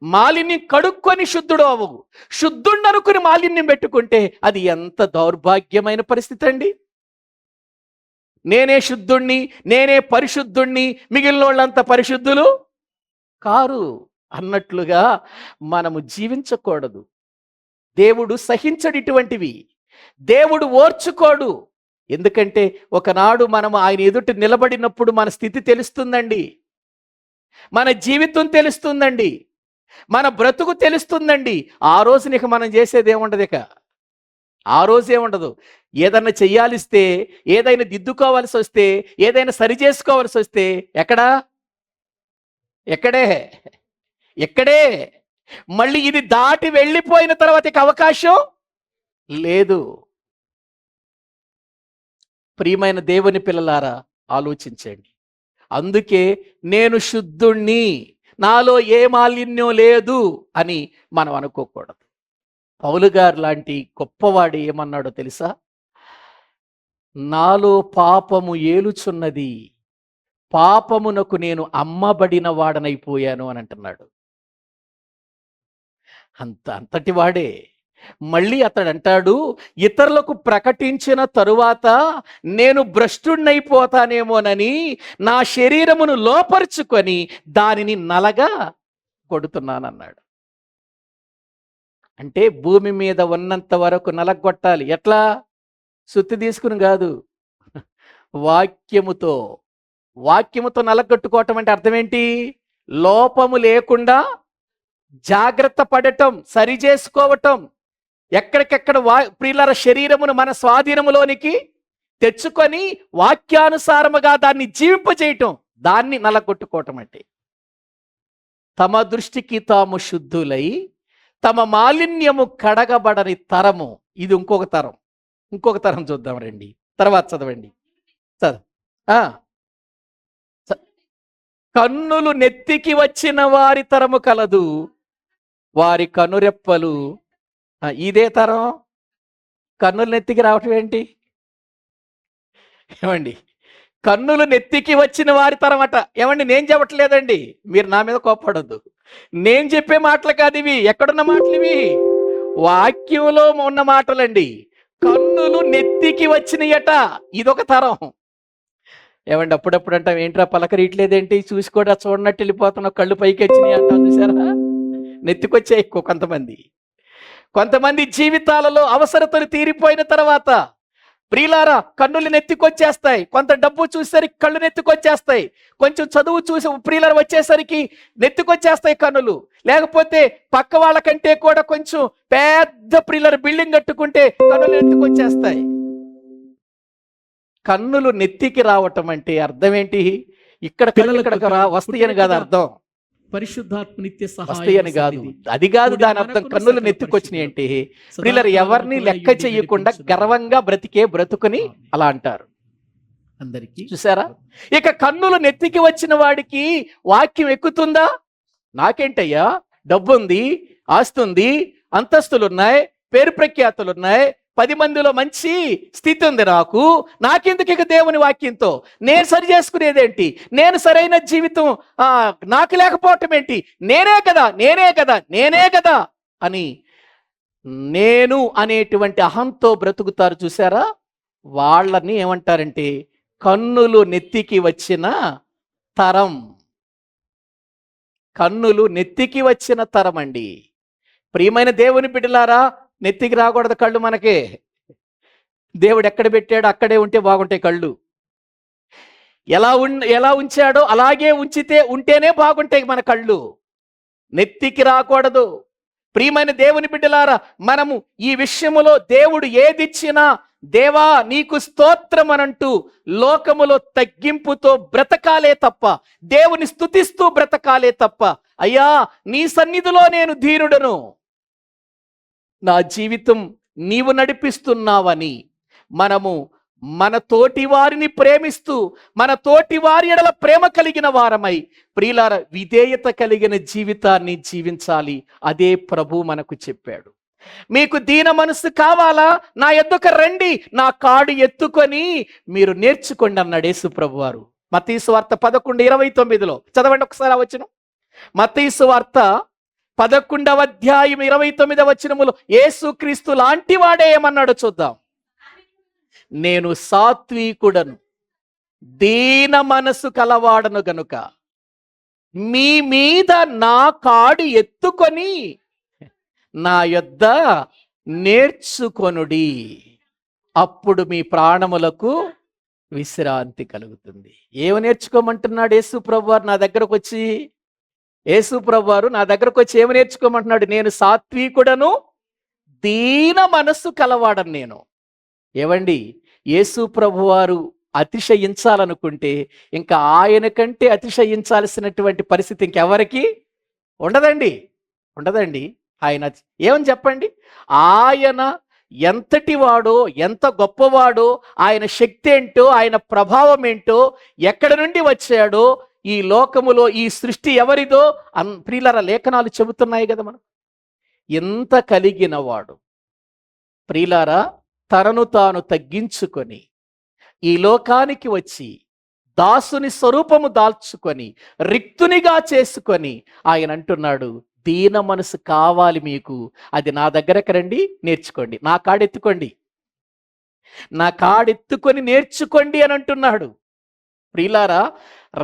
మాలిన్యం కడుక్కొని శుద్ధుడు అవ్వవు. శుద్ధుడు అనుకుని మాలిన్యం పెట్టుకుంటే అది ఎంత దౌర్భాగ్యమైన పరిస్థితి అండి. నేనే శుద్ధుణ్ణి, నేనే పరిశుద్ధుణ్ణి, మిగిలిన వాళ్ళంతా పరిశుద్ధులు కారు అన్నట్లుగా మనము జీవించకూడదు. దేవుడు సహించడు ఇటువంటివి, దేవుడు ఓర్చుకోడు. ఎందుకంటే ఒకనాడు మనం ఆయన ఎదుట నిలబడినప్పుడు మన స్థితి తెలుస్తుందండి, మన జీవితం తెలుస్తుందండి, మన బ్రతుకు తెలుస్తుందండి. ఆ రోజు నీకు మనం చేసేది ఏముండదు, ఇక ఆ రోజే ఉండదు. ఏదన్నా చెయ్యాలిస్తే, ఏదైనా దిద్దుకోవాల్సి వస్తే, ఏదైనా సరి చేసుకోవాల్సి వస్తే ఎక్కడే మళ్ళీ ఇది దాటి వెళ్ళిపోయిన తర్వాత ఇక అవకాశం లేదు. ప్రియమైన దేవుని పిల్లలారా, ఆలోచించండి. అందుకే నేను శుద్ధుణ్ణి, నాలో ఏ మాలిన్యం లేదు అని మనం అనుకోకూడదు. పౌలు గారు లాంటి గొప్పవాడు ఏమన్నాడో తెలుసా? నాలో పాపము ఏలుచున్నది, పాపమునకు నేను అమ్మబడిన వాడనైపోయాను అని అంటున్నాడు. అంతటి వాడే. మళ్ళీ అతడు అంటాడు, ఇతరులకు ప్రకటించిన తరువాత నేను భ్రష్టుణ్ణైపోతానేమోనని నా శరీరమును లోపరుచుకొని దానిని నలగా కొడుతున్నానన్నాడు. అంటే భూమి మీద ఉన్నంత వరకు నలగొట్టాలి. ఎట్లా? సుత్తి తీసుకుని కాదు, వాక్యముతో. వాక్యముతో నలగొట్టుకోవటం అంటే అర్థం ఏంటి? లోపము లేకుండా జాగ్రత్త పడటం, సరి చేసుకోవటం, ఎక్కడికెక్కడ ప్రియులారా శరీరమును మన స్వాధీనములోనికి తెచ్చుకొని వాక్యానుసారముగా దాన్ని జీవింపజేయటం, దాన్ని నలగొట్టుకోవటం అంటే. తమ దృష్టికి తాము శుద్ధులై తమ మాలిన్యము కడగబడని తరము. ఇది ఇంకొక తరం. ఇంకొక తరం చూద్దాం రండి, తర్వాత చదవండి. కన్నులు నెత్తికి వచ్చిన వారి తరము కలదు, వారి కనురెప్పలు. ఇదే తరం. కన్నులు నెత్తికి రావటం ఏంటి? ఏమండి, కన్నులు నెత్తికి వచ్చిన వారి తరం అట. ఏమండి, నేను చెప్పట్లేదండి, మీరు నా మీద కోప్పడద్దు. నేను చెప్పే మాటలు కాదు ఇవి. ఎక్కడున్న మాటలు ఇవి? వాక్యంలో ఉన్న మాటలండి. కన్నులు నెత్తికి వచ్చినాయట. ఇదొక తరం. ఏమండి, అప్పుడప్పుడు అంటాం, ఏంట్రా పలకరీట్లేదేంటి, చూసి కూడా చూడనట్టు వెళ్ళిపోతున్నావు, కళ్ళు పైకి వచ్చినాయి అంటాం. చూసారా? నెత్తికొచ్చాయి కొంతమంది జీవితాలలో అవసరతలు తీరిపోయిన తర్వాత ప్రియులారా కన్నులు నెత్తికొచ్చేస్తాయి. కొంత డబ్బు చూసేసరికి కళ్ళు నెత్తికొచ్చేస్తాయి. కొంచెం చదువు చూసి ప్రియులారా వచ్చేసరికి నెత్తికొచ్చేస్తాయి కన్నులు. లేకపోతే పక్క వాళ్ళకంటే కూడా కొంచెం పెద్ద ప్రియులారా బిల్డింగ్ కట్టుకుంటే కన్నులు నెత్తికొచ్చేస్తాయి. కన్నులు నెత్తికి రావటం అంటే అర్థం ఏంటి? ఇక్కడ వస్తాయని కాదు అర్థం, పరిశుద్ధాత్మ నిత్య వస్తాయని కాదు, అది కాదు దాని అర్థం. కన్నులు నెత్తికొచ్చినాయి అంటే ప్రియులారా ఎవరిని లెక్క చెయ్యకుండా గర్వంగా బ్రతికే బ్రతుకుని అలా అంటారు. అందరికీ చూసారా? ఇక కన్నులు నెత్తికి వచ్చిన వాడికి వాక్యం ఎక్కుతుందా? నాకేంటయ్యా, డబ్బుంది, ఆస్తుంది, అంతస్తులున్నాయి, పేరు ప్రఖ్యాతులున్నాయి, 10 మందిలో మంచి స్థితి ఉంది, నాకెందుకు ఇక దేవుని వాక్యంతో నేను సరి చేసుకునేదేంటి? నేను సరైన జీవితం నాకు లేకపోవటం ఏంటి? నేనే కదా అని నేను అనేటువంటి అహంతో బ్రతుకుతారు. చూసారా? వాళ్ళని ఏమంటారంటే కన్నులు నెత్తికి వచ్చిన తరం. కన్నులు నెత్తికి వచ్చిన తరం అండి. ప్రియమైన దేవుని బిడ్డలారా, నెత్తికి రాకూడదు కళ్ళు మనకే. దేవుడు ఎక్కడ పెట్టాడో అక్కడే ఉంటే బాగుంటాయి కళ్ళు. ఎలా ఉంచాడో అలాగే ఉంటేనే బాగుంటాయి మన కళ్ళు. నెత్తికి రాకూడదు. ప్రియమైన దేవుని బిడ్డలారా, మనము ఈ విషయములో దేవుడు ఏదిచ్చినా దేవా నీకు స్తోత్రం అనంటూ లోకములో తగ్గింపుతో బ్రతకాలే తప్ప, దేవుని స్తుతిస్తూ బ్రతకాలే తప్ప, అయ్యా నీ సన్నిధిలో నేను ధీరుడను, నా జీవితం నీవు నడిపిస్తున్నావని మనము మన తోటి వారిని ప్రేమిస్తూ మన తోటి వారి ఎడల ప్రేమ కలిగిన వారమై ప్రియులారా విధేయత కలిగిన జీవితాన్ని జీవించాలి. అదే ప్రభు మనకు చెప్పాడు. మీకు దీన మనసు కావాలా? నా యొద్దకు రండి, నా కాడు ఎత్తుకొని మీరు నేర్చుకోండి అన్నాడు యేసు ప్రభు వారు. మత్తయి సువార్త 11:29 చదవండి ఒకసారి ఆ వచనం. మత్తయి సువార్త 11వ అధ్యాయం 29వ వచనములో యేసుక్రీస్తు లాంటి వాడే ఏమన్నాడో చూద్దాం. నేను సాత్వికుడను, దీన మనసు కలవాడను గనుక మీ మీద నా కాడి ఎత్తుకొని నా యొద్ద నేర్చుకొనుడి, అప్పుడు మీ ప్రాణములకు విశ్రాంతి కలుగుతుంది. ఏమి నేర్చుకోమంటున్నాడు యేసు ప్రభువారు నా దగ్గరకు వచ్చి? యేసు ప్రభువారు నా దగ్గరకు వచ్చి ఏమి నేర్చుకోమంటున్నాడు? నేను సాత్వికుడను, దీన మనస్సు కలవాడను నేను. ఏవండి, యేసు ప్రభువారు అతిశయించాలనుకుంటే ఇంకా ఆయన కంటే అతిశయించాల్సినటువంటి పరిస్థితి ఇంకెవరికి ఉండదండి. ఆయన ఏమని చెప్పండి? ఆయన ఎంతటి వాడో, ఎంత గొప్పవాడో, ఆయన శక్తి ఏంటో, ఆయన ప్రభావం ఏంటో, ఎక్కడి నుండి వచ్చాడో, ఈ లోకములో ఈ సృష్టి ఎవరిదో ప్రియులారా లేఖనాలు చెబుతున్నాయి కదా. మనం ఎంత కలిగిన వాడు ప్రియులారా తనను తాను తగ్గించుకొని ఈ లోకానికి వచ్చి దాసుని స్వరూపము దాల్చుకొని రిక్తునిగా చేసుకొని ఆయన అంటున్నాడు, దీన మనసు కావాలి మీకు. అది నా దగ్గరకు రండి, నేర్చుకోండి. నా కాడెత్తుకోండి, నా కాడెత్తుకొని నేర్చుకోండి అని అంటున్నాడు. ప్రియులారా,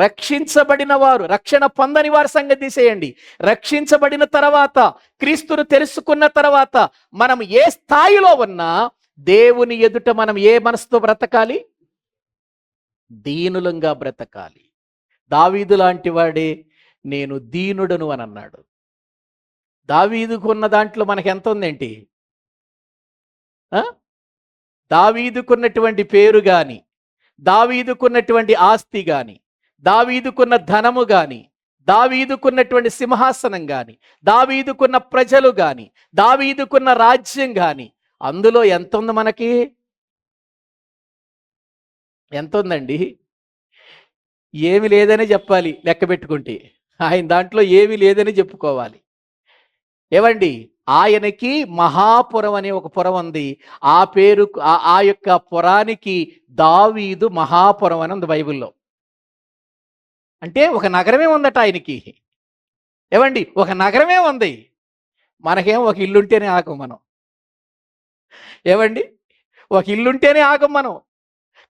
రక్షించబడిన వారు, రక్షణ పొందని వారి సంగతి తీసేయండి. రక్షించబడిన తర్వాత, క్రీస్తును తెలుసుకున్న తర్వాత మనం ఏ స్థాయిలో ఉన్నా దేవుని ఎదుట మనం ఏ మనసుతో బ్రతకాలి? దీనులంగా బ్రతకాలి. దావీదు లాంటి వాడే నేను దీనుడను అని అన్నాడు. దావీదుకున్న దాంట్లో మనకి ఎంత ఉందేంటి? దావీదుకున్నటువంటి పేరు గాని, దావీదుకున్నటువంటి ఆస్తి గాని, దావీదుకున్న ధనము గాని, దావీదుకున్నటువంటి సింహాసనం గాని, దావీదుకున్న ప్రజలు గాని, దావీదుకున్న రాజ్యం గాని, అందులో ఎంత ఉంది మనకి? ఎంత ఉందండి? ఏమి లేదని చెప్పాలి లెక్క పెట్టుకుంటే. ఆయన దాంట్లో ఏమి లేదని చెప్పుకోవాలి. ఏవండి, ఆయనకి మహాపురం అనే ఒక పురం ఉంది. ఆ పేరు, ఆ యొక్క పురానికి దావీదు మహాపురం అని ఉంది బైబిల్లో. అంటే ఒక నగరమే ఉందట ఆయనకి. ఏవండి, ఒక నగరమే ఉంది. మనకేం ఒక ఇల్లుంటేనే ఆగం మనం. ఏవండి, ఒక ఇల్లుంటేనే ఆగం మనం.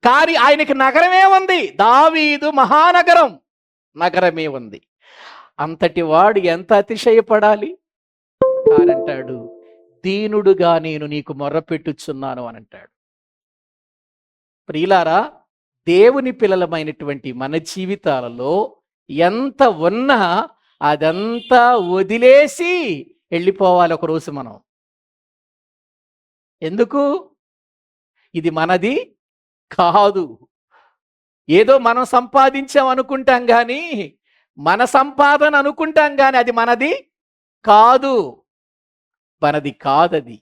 కానీ ఆయనకి నగరమే ఉంది. దావీదు మహానగరం, నగరమే ఉంది. అంతటి వాడు ఎంత అతిశయపడాలి? కానంటాడు, దీనుడుగా నేను నీకు మొర్రపెట్టుచున్నాను అని అంటాడు. ప్రియులారా, దేవుని పిల్లలమైనటువంటి మన జీవితాలలో ఎంత ఉన్నా అదంతా వదిలేసి వెళ్ళిపోవాలి ఒకరోజు మనం. ఎందుకు? ఇది మనది కాదు. ఏదో మనం సంపాదించాం అనుకుంటాం కానీ, మన సంపాదన అనుకుంటాం కానీ అది మనది కాదు. మనది కాదది.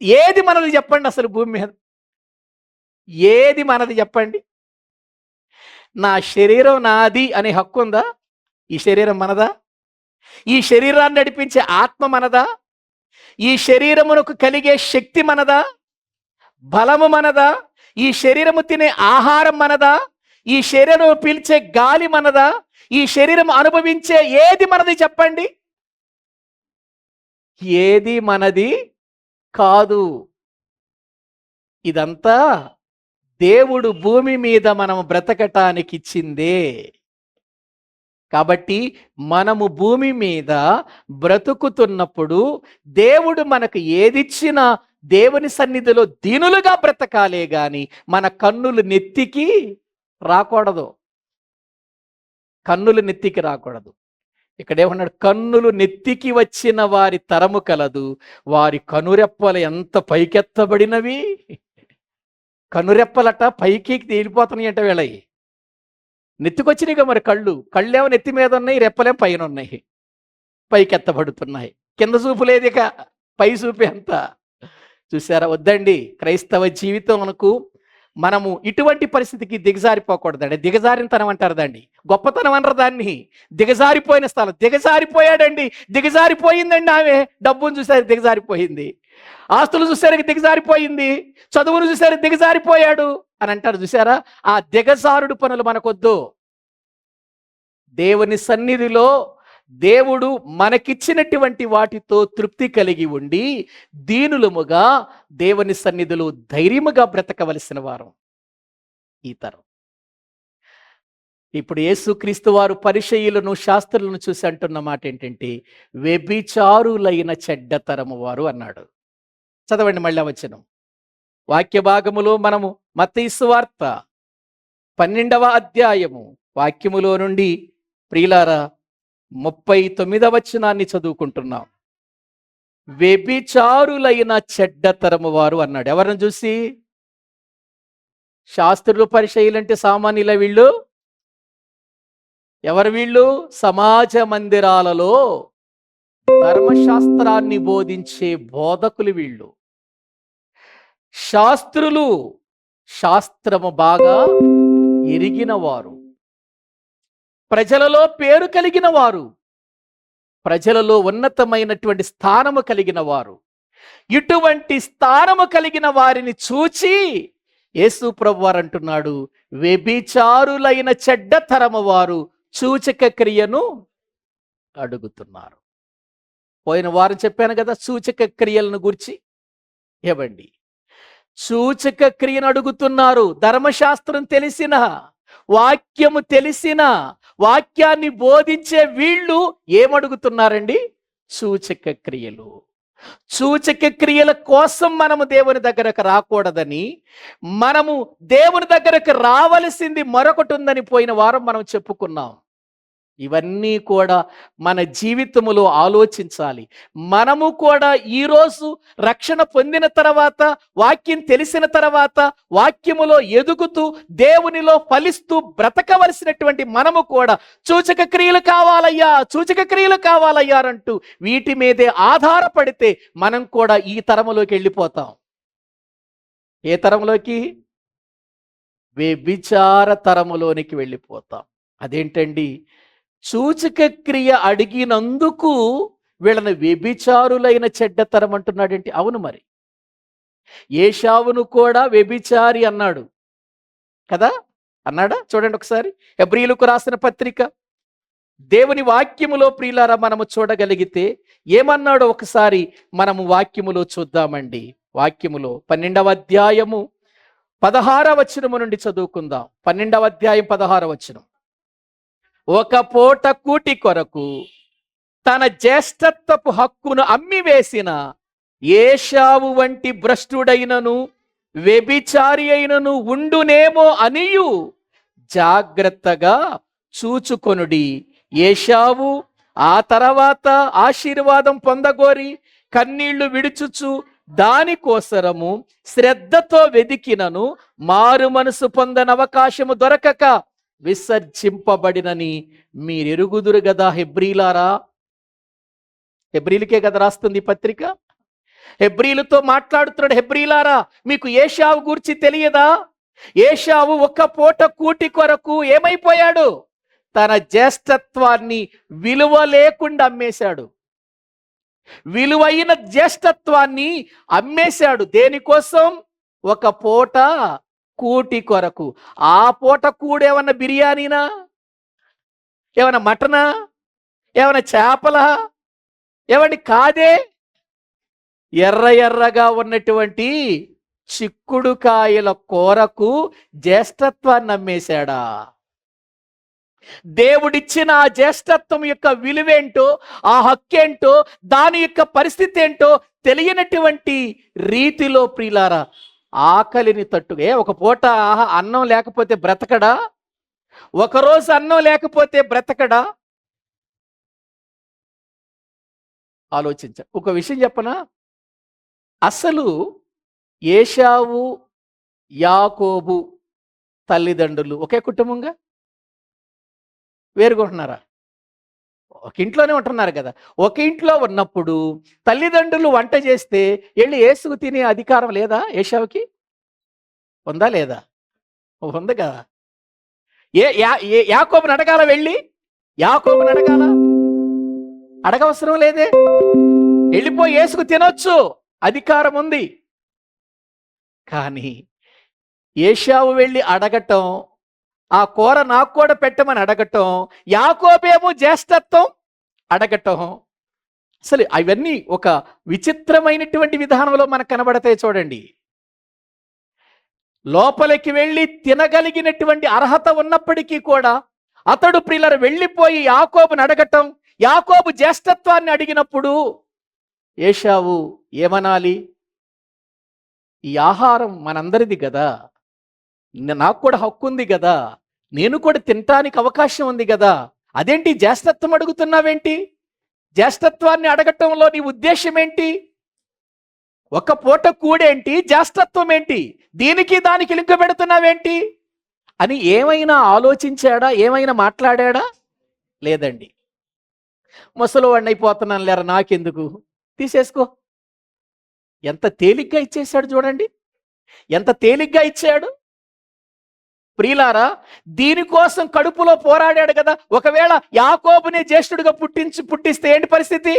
ఏది మనది చెప్పండి? అసలు భూమి మీద ఏది మనది చెప్పండి? నా శరీరం నాది అనే హక్కు ఉందా? ఈ శరీరం మనదా? ఈ శరీరాన్ని నడిపించే ఆత్మ మనదా? ఈ శరీరమునకు కలిగే శక్తి మనదా? బలము మనదా? ఈ శరీరము తినే ఆహారం మనదా? ఈ శరీరం పీల్చే గాలి మనదా? ఈ శరీరం అనుభవించే ఏది మనది చెప్పండి? ఏది మనది కాదు. ఇదంతా దేవుడు భూమి మీద మనం బ్రతకటానికి ఇచ్చిందే. కాబట్టి మనము భూమి మీద బ్రతుకుతున్నప్పుడు దేవుడు మనకు ఏదిచ్చినా దేవుని సన్నిధిలో దీనులుగా బ్రతకాలే గాని మన కన్నులు నెత్తికి రాకూడదు. కన్నులు నెత్తికి రాకూడదు. ఇక్కడేమన్నాడు? కన్నులు నెత్తికి వచ్చిన వారి తరము కలదు, వారి కనురెప్పలు ఎంత పైకెత్తబడినవి. కనురెప్పలట పైకి తేలిపోతున్నాయి అంట వీళ్ళవి. నెత్తికొచ్చినాయిగా మరి కళ్ళేమో నెత్తి మీద ఉన్నాయి, రెప్పలేమో పైన ఉన్నాయి, పైకెత్తబడుతున్నాయి. కింద చూపు లేదు, ఇక పై చూపు ఎంత. చూసారా? వద్దండి. క్రైస్తవ జీవితంకు మనము ఇటువంటి పరిస్థితికి దిగజారిపోకూడదండి. దిగజారినతనం అంటారు దాన్ని, గొప్పతనం అనరు దాన్ని. దిగజారిపోయిన స్థలం. దిగజారిపోయాడండి, దిగజారిపోయిందండి. ఆమె డబ్బును చూసారు దిగజారిపోయింది, ఆస్తులు చూసారికి దిగజారిపోయింది, చదువును చూసారు దిగజారిపోయాడు అని అంటారు. చూసారా? ఆ దిగజారుడు పనులు మనకొద్దు. దేవుని సన్నిధిలో దేవుడు మనకిచ్చినటువంటి వాటితో తృప్తి కలిగి ఉండి దీనులముగా దేవుని సన్నిధిలో ధైర్యముగా బ్రతకవలసిన వారం ఈ తరం. ఇప్పుడు యేసుక్రీస్తు వారు పరిసయ్యులను శాస్త్రులను చూసి అంటున్న మాట ఏంటంటే, వ్యభిచారులైన చెడ్డతరము వారు అన్నాడు. చదవండి మళ్ళీ వచనం. వాక్య భాగములో మనము మత్తయి సువార్త 12వ అధ్యాయము వాక్యములో నుండి ప్రియులారా 39వ వచనాన్ని చదువుకుంటున్నాం. వ్యభిచారులైన చెడ్డతరము వారు అన్నాడు. ఎవరిని చూసి? శాస్త్రులు పరిసయ్యులంటే సామాన్యుల వీళ్ళు. ఎవరు వీళ్ళు? సమాజ మందిరాలలో ధర్మశాస్త్రాన్ని బోధించే బోధకులు వీళ్ళు. శాస్త్రులు, శాస్త్రము బాగా ఎరిగిన వారు, ప్రజలలో పేరు కలిగిన వారు, ప్రజలలో ఉన్నతమైనటువంటి స్థానము కలిగిన వారు. ఇటువంటి స్థానము కలిగిన వారిని చూచి యేసు ప్రభువారు అంటున్నాడు, వ్యభిచారులైన చెడ్డతరము వారు సూచక క్రియను అడుగుతున్నారు. పోయిన వారం చెప్పాను కదా సూచక క్రియలను గురించి. ఏవండి, సూచక క్రియను అడుగుతున్నారు. ధర్మశాస్త్రం తెలిసిన, వాక్యము తెలిసిన, వాక్యాన్ని బోధించే వీళ్ళు ఏమడుగుతున్నారండి? సూచక క్రియలు. సూచక క్రియల కోసం మనము దేవుని దగ్గరకు రాకూడదని, మనము దేవుని దగ్గరకు రావలసింది మరొకటి ఉందని పోయిన వారం మనం చెప్పుకున్నాం. ఇవన్నీ కూడా మన జీవితములో ఆలోచించాలి. మనము కూడా ఈరోజు రక్షణ పొందిన తర్వాత, వాక్యం తెలిసిన తర్వాత, వాక్యములో ఎదుగుతూ దేవునిలో ఫలిస్తూ బ్రతకవలసినటువంటి మనము కూడా సూచక క్రియలు కావాలయ్యా, సూచక క్రియలు కావాలయ్యా అంటూ వీటి మీదే ఆధారపడితే మనం కూడా ఈ తరములోకి వెళ్ళిపోతాం. ఏ తరములోకి? వ్యభిచార తరములోనికి వెళ్ళిపోతాం. అదేంటండి? సూచక క్రియ అడిగినందుకు వీళ్ళని వ్యభిచారులైన చెడ్డతరం అంటున్నాడేంటి? అవును, మరి ఏశావును కూడా వ్యభిచారి అన్నాడు కదా, అన్నాడా? చూడండి ఒకసారి హెబ్రీయులకు రాసిన పత్రిక, దేవుని వాక్యములో ప్రియులారా మనము చూడగలిగితే ఏమన్నాడో ఒకసారి మనము వాక్యములో చూద్దామండి. వాక్యములో 12వ అధ్యాయము 16వ వచనము నుండి చదువుకుందాం. 12వ అధ్యాయం 16వ వచనం. ఒక పూట కూటి కొరకు తన జ్యేష్ఠత్వపు హక్కును అమ్మివేసిన ఏశావు వంటి భ్రష్టుడైనను వ్యభిచారి అయినను ఉండునేమో అనియు జాగ్రత్తగా చూచుకొనుడి. ఏశావు ఆ తర్వాత ఆశీర్వాదం పొందగోరి కన్నీళ్లు విడుచుచు దానికోసరము శ్రద్ధతో వెదికినను మారు మనసు పొందనవకాశము దొరకక విసర్జింపబడినని మీరెరుగుదురు గదా హెబ్రీలారా. హెబ్రీలకే కదా రాస్తుంది ఈ పత్రిక. హెబ్రీలతో మాట్లాడుతున్నాడు. హెబ్రీలారా, మీకు ఏశావు గురించి తెలియదా? ఏశావు ఒక్క పూట కూటి కొరకు ఏమైపోయాడు? తన జ్యేష్ఠత్వాన్ని విలువ లేకుండా అమ్మేశాడు. విలువైన జ్యేష్ఠత్వాన్ని అమ్మేశాడు. దేనికోసం? ఒక పూట కూటి కొరకు. ఆ పూట కూడేమన్నా బిర్యానీనా? ఏమన్నా మటనా? ఏమన్నా చేపలా? ఏమండి, కాదే. ఎర్ర ఎర్రగా ఉన్నటువంటి చిక్కుడుకాయల కూరకు జ్యేష్ఠత్వాన్ని అమ్మేశాడా? దేవుడిచ్చిన ఆ జ్యేష్ఠత్వం యొక్క విలువేంటో, ఆ హక్కేంటో, దాని యొక్క పరిస్థితి ఏంటో తెలియనటువంటి రీతిలో ప్రియులారా ఆకలిని తట్టుగా ఒక పూట అన్నం లేకపోతే బ్రతకడా? ఒకరోజు అన్నం లేకపోతే బ్రతకడా? ఆలోచించ. ఒక విషయం చెప్పనా? అసలు ఏశావు యాకోబు తల్లిదండ్రులు ఒకే కుటుంబంగా వేరుగుంటున్నారా? ఒక ఇంట్లోనే ఉంటున్నారు కదా. ఒక ఇంట్లో ఉన్నప్పుడు తల్లిదండ్రులు వంట చేస్తే వెళ్ళి ఏసుకు తినే అధికారం లేదా ఏశావుకి? ఉందా లేదా? ఉంది కదా. యాకోబుని అడగాల? వెళ్ళి యాకోబుని అడగాల? అడగవసరం లేదే. వెళ్ళిపోయి ఏసుకు తినొచ్చు, అధికారం ఉంది. కానీ ఏశావు వెళ్ళి అడగటం, ఆ కూర నాకు కూడా పెట్టమని అడగటం, యాకోబేమో జ్యేష్ఠత్వం అడగటం, అసలు అవన్నీ ఒక విచిత్రమైనటువంటి విధానంలో మనకు కనబడతాయి. చూడండి, లోపలికి వెళ్ళి తినగలిగినటువంటి అర్హత ఉన్నప్పటికీ కూడా అతడు ప్రియులరు వెళ్ళిపోయి యాకోబుని అడగటం, యాకోబు జ్యేష్ఠత్వాన్ని అడిగినప్పుడు ఏశావు ఏమనాలి? ఈ ఆహారం మనందరిది కదా, నాకు కూడా హక్కు ఉంది కదా, నేను కూడా తినటానికి అవకాశం ఉంది కదా, అదేంటి జ్యేష్ఠత్వం అడుగుతున్నావేంటి? జ్యేష్ఠత్వాన్ని అడగటంలో నీ ఉద్దేశం ఏంటి? ఒక పూట కూడేంటి, జ్యేష్ఠత్వం ఏంటి, దీనికి దానికి లింక్ పెడుతున్నావేంటి అని ఏమైనా ఆలోచించాడా? ఏమైనా మాట్లాడాడా? లేదండి. ముసలివాడిని అయిపోతున్నాను లేరా, నాకెందుకు, తీసేసుకో. ఎంత తేలిగ్గా ఇచ్చేశాడు చూడండి, ఎంత తేలిగ్గా ఇచ్చాడు. ప్రియులారా, దీనికోసం కడుపులో పోరాడాడు కదా. ఒకవేళ యాకోబునే జ్యేష్ఠుడిగా పుట్టిస్తే ఏంటి పరిస్థితి?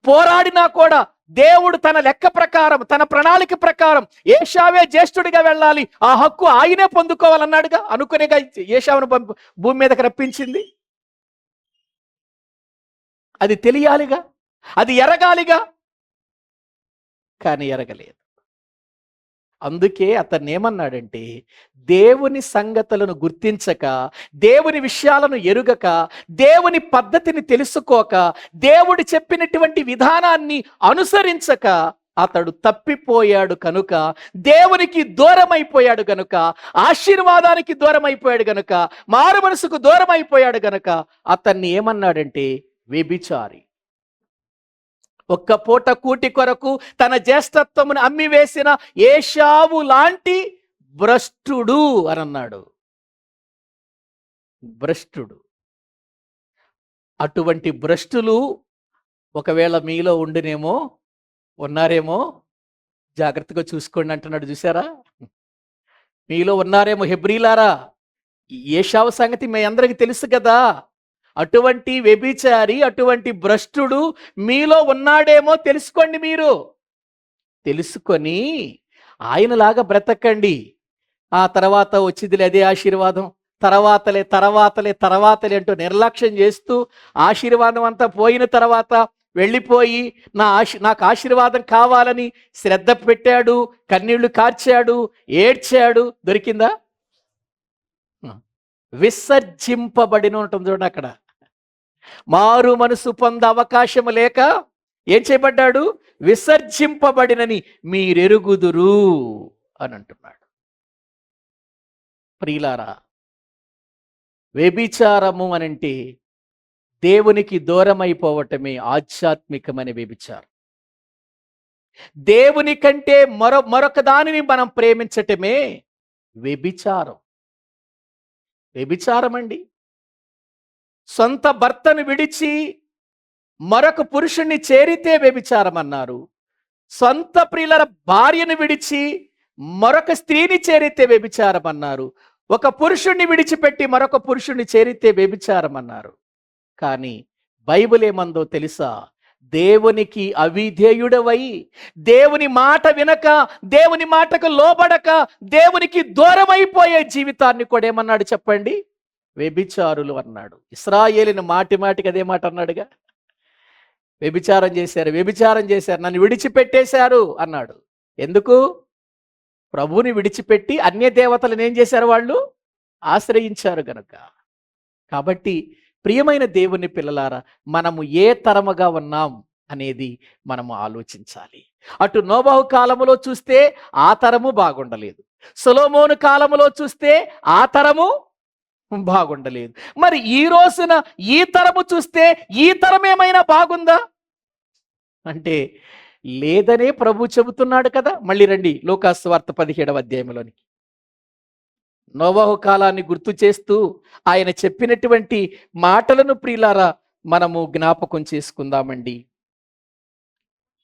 పోరాడినా కూడా దేవుడు తన లెక్క ప్రకారం, తన ప్రణాళిక ప్రకారం ఏశావే జ్యేష్ఠుడిగా వెళ్ళాలి, ఆ హక్కు ఆయనే పొందుకోవాలన్నాడుగా. అనుకునేగా ఏశావును భూమి మీదకి రప్పించింది. అది తెలియాలిగా, అది ఎరగాలిగా, కానీ ఎరగలేదు. అందుకే అతన్ని ఏమన్నాడంటే, దేవుని సంగతులను గుర్తించక, దేవుని విషయాలను ఎరుగక, దేవుని పద్ధతిని తెలుసుకోక, దేవుడు చెప్పినటువంటి విధానాన్ని అనుసరించక అతడు తప్పిపోయాడు కనుక, దేవునికి దూరమైపోయాడు గనుక, ఆశీర్వాదానికి దూరమైపోయాడు గనుక, మారు మనసుకు దూరమైపోయాడు గనుక అతన్ని ఏమన్నాడంటే వ్యభిచారి. ఒక్క పూట కూటి కొరకు తన జ్యేష్ఠత్వమును అమ్మివేసిన ఏశావు లాంటి భ్రష్టుడు అని అన్నాడు. భ్రష్టుడు. అటువంటి భ్రష్టులు ఒకవేళ మీలో ఉండినేమో, ఉన్నారేమో, జాగ్రత్తగా చూసుకోండి అంటున్నాడు. చూసారా, మీలో ఉన్నారేమో హెబ్రీలారా. ఏశావు సంగతి మీ అందరికీ తెలుసు కదా. అటువంటి వ్యభిచారి, అటువంటి భ్రష్టుడు మీలో ఉన్నాడేమో తెలుసుకోండి. మీరు తెలుసుకొని ఆయనలాగా బ్రతకండి. ఆ తర్వాత వచ్చిదిలే అదే ఆశీర్వాదం, తర్వాతలే తర్వాతలే తర్వాతలే అంటూ నిర్లక్ష్యం చేస్తూ, ఆశీర్వాదం అంతా పోయిన తర్వాత వెళ్ళిపోయి నాకు ఆశీర్వాదం కావాలని శ్రద్ధ పెట్టాడు, కన్నీళ్లు కార్చాడు, ఏడ్చాడు. దొరికిందా? విసర్జింపబడిన ఉంటుంది చూడండి అక్కడ. మారు మనసు పొంద అవకాశం లేక ఏం చేయబడ్డాడు? విసర్జింపబడినని మీరెరుగుదురు అని అంటున్నాడు. ప్రియులారా, వ్యభిచారము అనంటే దేవునికి దూరమైపోవటమే ఆధ్యాత్మికమైన వ్యభిచారం. దేవుని కంటే మరొక దానిని మనం ప్రేమించటమే వ్యభిచారం. వ్యభిచారం అండి. సొంత భర్తను విడిచి మరొక పురుషుణ్ణి చేరితే వ్యభిచారం అన్నారు. సొంత ప్రియుల భార్యను విడిచి మరొక స్త్రీని చేరితే వ్యభిచారం అన్నారు. ఒక పురుషుణ్ణి విడిచిపెట్టి మరొక పురుషుణ్ణి చేరితే వ్యభిచారం అన్నారు. కానీ బైబిల్ ఏమందో తెలుసా? దేవునికి అవిధేయుడవై, దేవుని మాట వినక, దేవుని మాటకు లోబడక, దేవునికి దూరమైపోయే జీవితాన్ని కూడా ఏమన్నాడు చెప్పండి? వ్యభిచారులు అన్నాడు. ఇశ్రాయేలుని మాటి మాటికి అదే మాట అన్నాడుగా. వ్యభిచారం చేశారు, వ్యభిచారం చేశారు, నన్ను విడిచిపెట్టేశారు అన్నాడు. ఎందుకు? ప్రభువుని విడిచిపెట్టి అన్య దేవతలను ఏం చేశారు? వాళ్ళు ఆశ్రయించారు గనుక. కాబట్టి ప్రియమైన దేవుని పిల్లలారా, మనము ఏ తరముగా ఉన్నాం అనేది మనము ఆలోచించాలి. అటు నోబహు కాలములో చూస్తే ఆ తరము బాగుండలేదు, సొలొమోను కాలములో చూస్తే ఆ తరము బాగుండలేదు. మరి ఈ రోజున ఈ తరము చూస్తే ఈ తరం ఏమైనా బాగుందా అంటే లేదనే ప్రభు చెబుతున్నాడు కదా. మళ్ళీ రండి లూకాసు వార్త 17వ అధ్యాయంలోనికి. నోవహు కాలాన్ని గుర్తు చేస్తూ ఆయన చెప్పినటువంటి మాటలను ప్రియులారా మనము జ్ఞాపకం చేసుకుందామండి.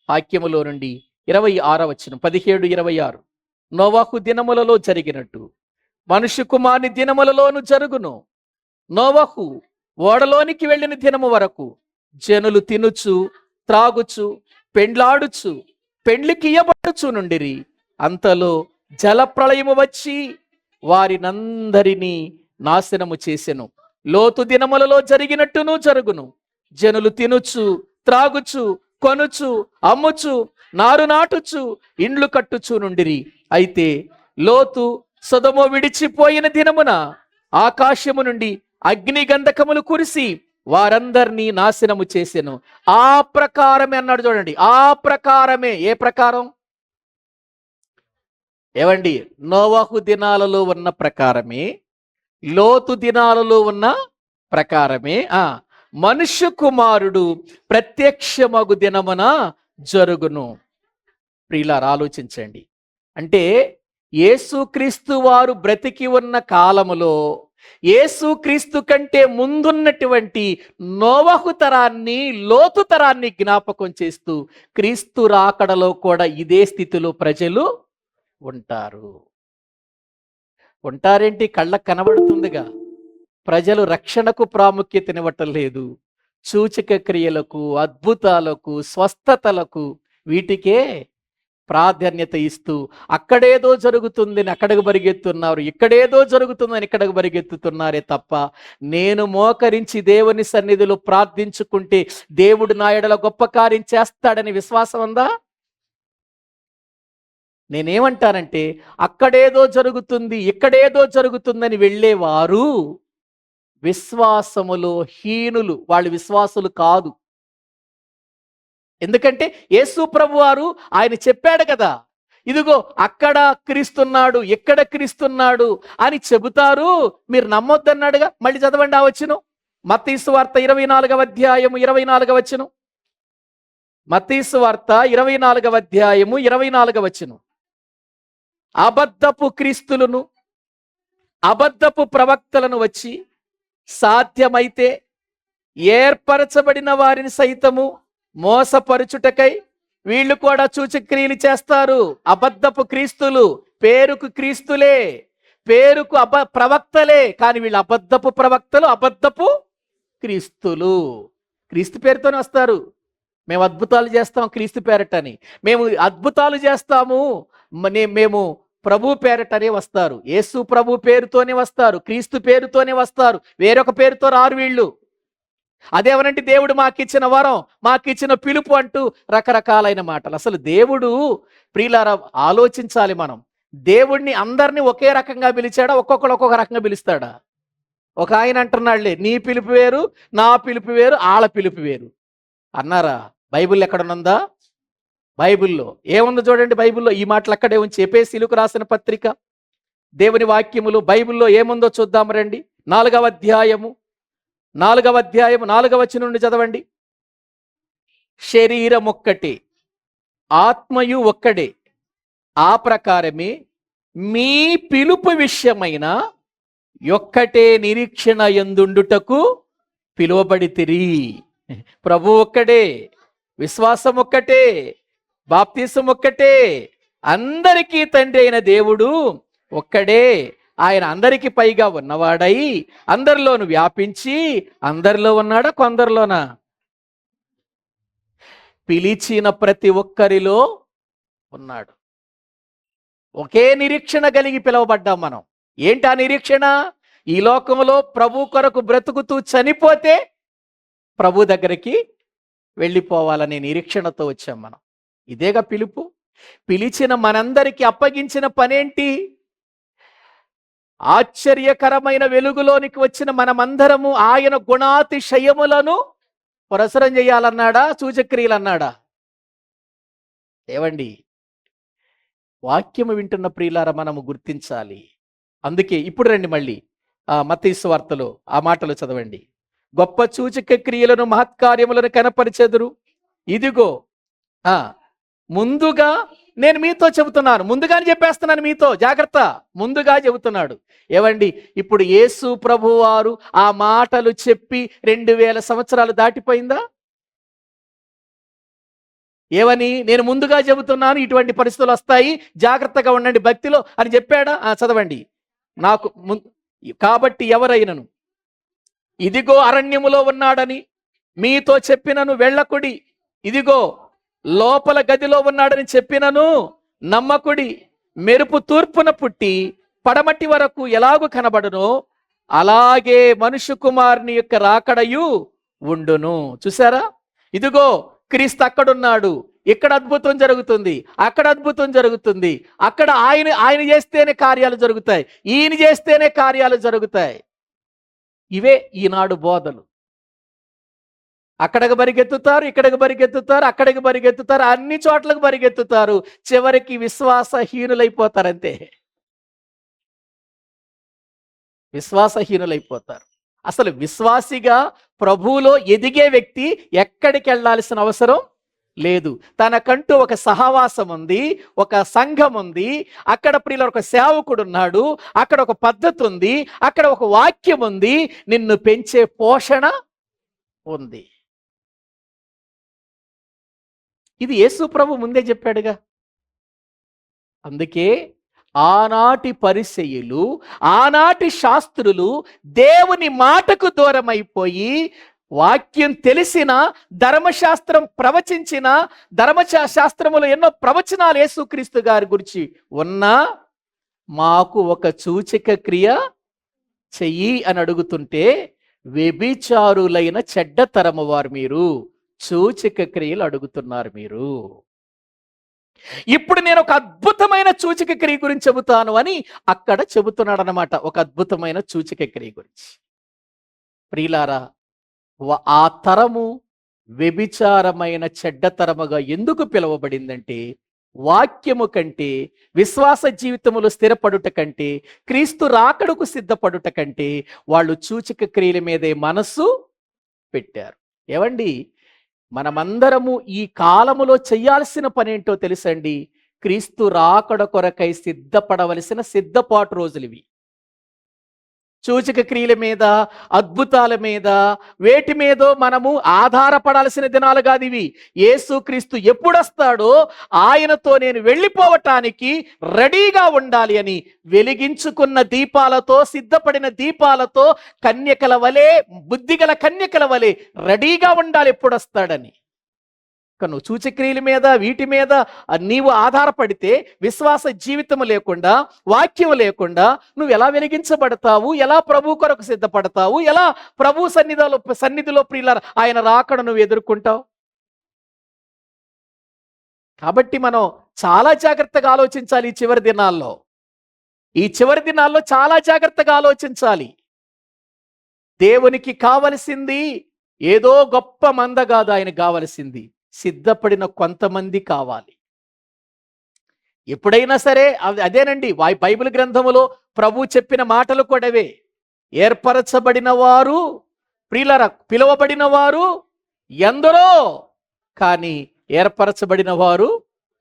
వాక్యములో నుండి 26వ వచనం, 17:26. నోవహు దినములలో జరిగినట్టు మనుష్య కుమారుని దినములలోను జరుగును. నోవహు ఓడలోనికి వెళ్ళిన దినము వరకు జనులు తినుచు త్రాగుచు పెండ్లాడుచు పెండ్లికి ఇయ్యబడుచు నుండిరి. అంతలో జలప్రళయము వచ్చి వారినందరినీ నాశనము చేసెను. లోతు దినములలో జరిగినట్టును జరుగును. జనులు తినుచు త్రాగుచు కొనుచు అమ్ముచు నారు నాటుచు ఇండ్లు కట్టుచు నుండిరి. అయితే లోతు సొదొమ విడిచిపోయిన దినమున ఆకాశము నుండి అగ్ని గంధకములు కురిసి వారందరినీ నాశనము చేసెను. ఆ ప్రకారమే అన్నాడు చూడండి. ఆ ప్రకారమే. ఏ ప్రకారం? ఏవండి, నోవహు దినాలలో ఉన్న ప్రకారమే, లోతు దినాలలో ఉన్న ప్రకారమే మనుష్య కుమారుడు ప్రత్యక్షమగు దినమున జరుగును. ప్రియులారా ఆలోచించండి. అంటే యేసుక్రీస్తు వారు బ్రతికి ఉన్న కాలములో యేసుక్రీస్తు కంటే ముందున్నటువంటి నోవహు తరాన్ని, లోతు తరాన్ని జ్ఞాపకం చేస్తూ క్రీస్తు రాకడలో కూడా ఇదే స్థితిలో ప్రజలు ఉంటారు. ఉంటారేంటి? కళ్ళకు కనబడుతుందిగా. ప్రజలు రక్షణకు ప్రాముఖ్యతనివ్వటం లేదు. సూచక క్రియలకు, అద్భుతాలకు, స్వస్థతలకు, వీటికే ప్రాధాన్యత ఇస్తూ అక్కడేదో జరుగుతుందని అక్కడికి పరిగెత్తున్నారు, ఇక్కడేదో జరుగుతుందని ఇక్కడికి పరిగెత్తుతున్నారే తప్ప నేను మోకరించి దేవుని సన్నిధిలో ప్రార్థించుకుంటే దేవుడు నా ఎడల గొప్ప కార్యం చేస్తాడని విశ్వాసం ఉందా? నేనేమంటానంటే అక్కడేదో జరుగుతుంది ఇక్కడేదో జరుగుతుందని వెళ్ళేవారు విశ్వాసములో హీనులు, వాళ్ళు విశ్వాసులు కాదు. ఎందుకంటే యేసు ప్రభువారు ఆయన చెప్పాడు కదా, ఇదిగో అక్కడ క్రీస్తున్నాడు ఇక్కడ క్రీస్తున్నాడు అని చెబుతారు, మీరు నమ్మొద్దన్నాడుగా. మళ్ళీ చదవండి ఆ వచనం, మత్తయి సువార్త 24వ అధ్యాయము 24వ వచనం. మత్తయి సువార్త 24వ అధ్యాయము 24వ వచనం. అబద్ధపు క్రీస్తులను అబద్ధపు ప్రవక్తలను వచ్చి సాధ్యమైతే ఏర్పరచబడిన వారిని సైతము మోసపరుచుటకై వీళ్ళు కూడా సూచక్రియలు చేస్తారు. అబద్ధపు క్రీస్తులు, పేరుకు క్రీస్తులే, పేరుకు ప్రవక్తలే, కానీ వీళ్ళు అబద్ధపు ప్రవక్తలు, అబద్ధపు క్రీస్తులు. క్రీస్తు పేరుతోనే వస్తారు. మేము అద్భుతాలు చేస్తాం క్రీస్తు పేరటని, మేము అద్భుతాలు చేస్తాము, మేము ప్రభు పేరటనే వస్తారు. యేసు ప్రభు పేరుతోనే వస్తారు, క్రీస్తు పేరుతోనే వస్తారు, వేరొక పేరుతో రారు వీళ్ళు. అదేమనంటే దేవుడు మాకిచ్చిన వరం, మాకిచ్చిన పిలుపు అంటూ రకరకాలైన మాటలు. అసలు దేవుడు ప్రియులారా ఆలోచించాలి మనం. దేవుడిని అందరినీ ఒకే రకంగా పిలిచాడా? ఒక్కొక్కరు ఒక్కొక్క రకంగా పిలుస్తాడా? ఒక ఆయన అంటున్నాడులే, నీ పిలుపు వేరు నా పిలుపు వేరు ఆళ్ళ పిలుపు వేరు అన్నారా? బైబిల్ ఎక్కడనుందా? బైబిల్లో ఏముందో చూడండి. బైబిల్లో ఈ మాటలు అక్కడే ఉంచి ఎఫెసీయులకు రాసిన పత్రిక దేవుని వాక్యములు బైబిల్లో ఏముందో చూద్దాం రండి. 4వ అధ్యాయము 4వ వచనం నుండి చదవండి. శరీరం ఒక్కటే ఆత్మయు ఒక్కడే, ఆ ప్రకారమే మీ పిలుపు విషయమైన ఒక్కటే నిరీక్షణ యందుండుటకు పిలువబడితిరి. ప్రభు ఒక్కడే, విశ్వాసం ఒక్కటే, బాప్తిసం ఒక్కటే, అందరికీ తండ్రి అయిన దేవుడు ఒక్కడే. ఆయన అందరికి పైగా ఉన్నవాడై అందరిలోను వ్యాపించి, అందరిలో ఉన్నాడా కొందరిలోనా? పిలిచిన ప్రతి ఒక్కరిలో ఉన్నాడు. ఒకే నిరీక్షణ కలిగి పిలువబడ్డాం మనం. ఏంటి ఆ నిరీక్షణ? ఈ లోకంలో ప్రభు కొరకు బ్రతుకుతూ చనిపోతే ప్రభు దగ్గరికి వెళ్ళిపోవాలనే నిరీక్షణతో వచ్చాం మనం. ఇదేగా పిలుపు. పిలిచిన మనందరికీ అప్పగించిన పనేంటి? ఆశ్చర్యకరమైన వెలుగులోనికి వచ్చిన మనమందరము ఆయన గుణాతిశయములను ప్రసరం చేయాలన్నాడా? సూచక్రియలు అన్నాడా? ఏవండి, వాక్యము వింటున్న ప్రియులారా మనము గుర్తించాలి. అందుకే ఇప్పుడు రండి మళ్ళీ మత్తయి సువార్తలో ఆ మాటలు చదవండి. గొప్ప సూచక క్రియలను మహత్కార్యములను కనపరిచెదరు. ఇదిగో ముందుగా నేను మీతో చెబుతున్నాను. ముందుగానే చెప్పేస్తున్నాను మీతో, జాగ్రత్త. ముందుగా చెబుతున్నాడు. ఏవండి, ఇప్పుడు యేసు ప్రభువారు ఆ మాటలు చెప్పి 2000 సంవత్సరాలు దాటిపోయిందా? ఏవని? నేను ముందుగా చెబుతున్నాను, ఇటువంటి పరిస్థితులు వస్తాయి, జాగ్రత్తగా ఉండండి భక్తిలో అని చెప్పాడా? చదవండి. కాబట్టి ఎవరైనను ఇదిగో అరణ్యములో ఉన్నాడని మీతో చెప్పినను వెళ్ళకుడి, ఇదిగో లోపల గదిలో ఉన్నాడని చెప్పినను నమ్మకుడి. మెరుపు తూర్పున పుట్టి పడమటి వరకు ఎలాగూ కనబడునో అలాగే మనుష్య కుమారుని యొక్క రాకడయు ఉండును. చూసారా? ఇదిగో క్రీస్తు అక్కడున్నాడు, ఇక్కడ అద్భుతం జరుగుతుంది, అక్కడ అద్భుతం జరుగుతుంది, అక్కడ ఆయన చేస్తేనే కార్యాలు జరుగుతాయి, ఈయన చేస్తేనే కార్యాలు జరుగుతాయి. ఇవే ఈనాడు బోధలు. అక్కడికి పరిగెత్తుతారు, ఇక్కడికి పరిగెత్తుతారు, అక్కడికి పరిగెత్తుతారు, అన్ని చోట్లకు పరిగెత్తుతారు, చివరికి విశ్వాసహీనులైపోతారంతే. విశ్వాసహీనులైపోతారు. అసలు విశ్వాసిగా ప్రభువులో ఎదిగే వ్యక్తి ఎక్కడికి వెళ్ళాల్సిన అవసరం లేదు. తనకంటూ ఒక సహవాసం ఉంది, ఒక సంఘం ఉంది, అక్కడ ప్రియుల ఒక సేవకుడు ఉన్నాడు, అక్కడ ఒక పద్ధతి ఉంది, అక్కడ ఒక వాక్యం ఉంది, నిన్ను పెంచే పోషణ ఉంది. ఇది యేసు ప్రభు ముందే చెప్పాడుగా. అందుకే ఆనాటి పరిసయ్యులు, ఆనాటి శాస్త్రులు దేవుని మాటకు దూరమైపోయి వాక్యం తెలిసిన, ధర్మశాస్త్రం ప్రవచించిన, శాస్త్రములో ఎన్నో ప్రవచనాలు యేసుక్రీస్తు గారి గురించి ఉన్నా మాకు ఒక సూచక క్రియ చెయ్యి అని అడుగుతుంటే, వ్యభిచారులైన చెడ్డ తరము వారు మీరు, సూచక క్రియలు అడుగుతున్నారు మీరు. ఇప్పుడు నేను ఒక అద్భుతమైన సూచక క్రియ గురించి చెబుతాను అని అక్కడ చెబుతున్నాడు అన్నమాట. ఒక అద్భుతమైన సూచక క్రియ గురించి. ప్రియులారా, ఆ తరము వ్యభిచారమైన చెడ్డ తరముగా ఎందుకు పిలువబడిందంటే, వాక్యము కంటే, విశ్వాస జీవితములో స్థిరపడుట కంటే, క్రీస్తు రాకడకు సిద్ధపడుట కంటే వాళ్ళు సూచక క్రియల మీదే మనసు పెట్టారు. ఏవండి, మనమందరము ఈ కాలములో చేయాల్సిన పనేంటో తెలుసండి? క్రీస్తు రాకడ కొరకై సిద్ధపడవలసిన సిద్ధపాటు రోజులు ఇవి. సూచక క్రియల మీద, అద్భుతాల మీద, వేటి మీదో మనము ఆధారపడాల్సిన దినాలు కాదు ఇవి. యేసుక్రీస్తు ఎప్పుడొస్తాడో ఆయనతో నేను వెళ్ళిపోవటానికి రెడీగా ఉండాలి అని వెలిగించుకున్న దీపాలతో, సిద్ధపడిన దీపాలతో, కన్యకల వలె, బుద్ధిగల కన్యకల వలె రెడీగా ఉండాలి ఎప్పుడొస్తాడని. నువ్వు సూచక్రియల మీద, వీటి మీద నీవు ఆధారపడితే, విశ్వాస జీవితం లేకుండా, వాక్యం లేకుండా నువ్వు ఎలా వెలిగించబడతావు? ఎలా ప్రభు కొరకు సిద్ధపడతావు? ఎలా ప్రభు సన్నిధిలో ప్రియులారా ఆయన రాకడ నువ్వు ఎదుర్కొంటావు? కాబట్టి మనం చాలా జాగ్రత్తగా ఆలోచించాలి. ఈ చివరి దినాల్లో చాలా జాగ్రత్తగా ఆలోచించాలి. దేవునికి కావలసింది ఏదో గొప్ప మంద కాదు, ఆయన కావలసింది సిద్ధపడిన కొంతమంది కావాలి. ఎప్పుడైనా సరే అదేనండి, బైబిల్ గ్రంథములో ప్రభు చెప్పిన మాటలు కూడావే. ఏర్పరచబడిన వారు, ప్రియులారా పిలువబడిన వారు ఎందరో, కానీ ఏర్పరచబడిన వారు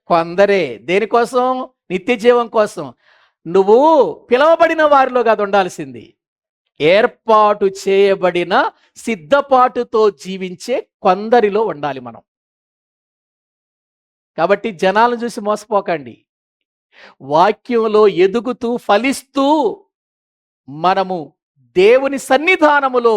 కొందరే. దేనికోసం? నిత్య జీవం కోసం. నువ్వు పిలువబడిన వారిలో కాదు ఉండాల్సింది, ఏర్పాటు చేయబడిన సిద్ధపాటుతో జీవించే కొందరిలో ఉండాలి మనం. కాబట్టి జనాలను చూసి మోసపోకండి. వాక్యంలో ఎదుగుతూ, ఫలిస్తూ మనము దేవుని సన్నిధానములో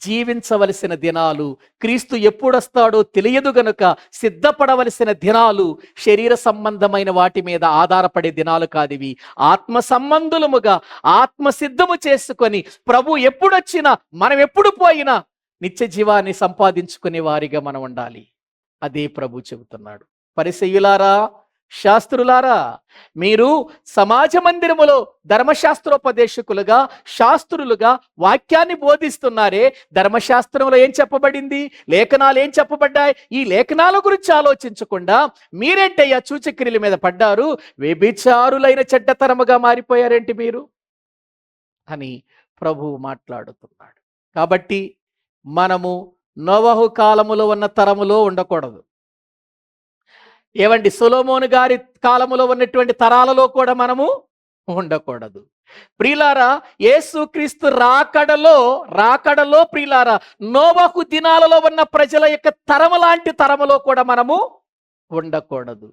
జీవించవలసిన దినాలు, క్రీస్తు ఎప్పుడొస్తాడో తెలియదు గనుక సిద్ధపడవలసిన దినాలు, శరీర సంబంధమైన వాటి మీద ఆధారపడే దినాలు కాదివి. ఆత్మ సంబంధులముగా ఆత్మ సిద్ధము చేసుకొని ప్రభు ఎప్పుడొచ్చినా, మనం ఎప్పుడు పోయినా నిత్య జీవాన్ని సంపాదించుకునే వారిగా మనం ఉండాలి. అదే ప్రభు చెబుతున్నాడు. పరిసయ్యులారా, శాస్త్రులారా, మీరు సమాజ మందిరములో ధర్మశాస్త్రోపదేశకులుగా, శాస్త్రులుగా వాక్యాన్ని బోధిస్తున్నారే, ధర్మశాస్త్రంలో ఏం చెప్పబడింది? లేఖనాలు ఏం చెప్పబడ్డాయి? ఈ లేఖనాల గురించి ఆలోచించకుండా మీరేంటయ్యా సూచక్రియల మీద పడ్డారు? వ్యభిచారులైన చెడ్డతరముగా మారిపోయారేంటి మీరు అని ప్రభువు మాట్లాడుతున్నాడు. కాబట్టి మనము నోవహు కాలములో ఉన్న తరములో ఉండకూడదు. ఏవండి, సొలొమోను గారి కాలములో ఉన్నటువంటి తరాలలో కూడా మనము ఉండకూడదు. ప్రియులారా, యేసుక్రీస్తు రాకడలో ప్రియులారా నోవహు దినాలలో ఉన్న ప్రజల యొక్క తరము లాంటి తరములో కూడా మనము ఉండకూడదు.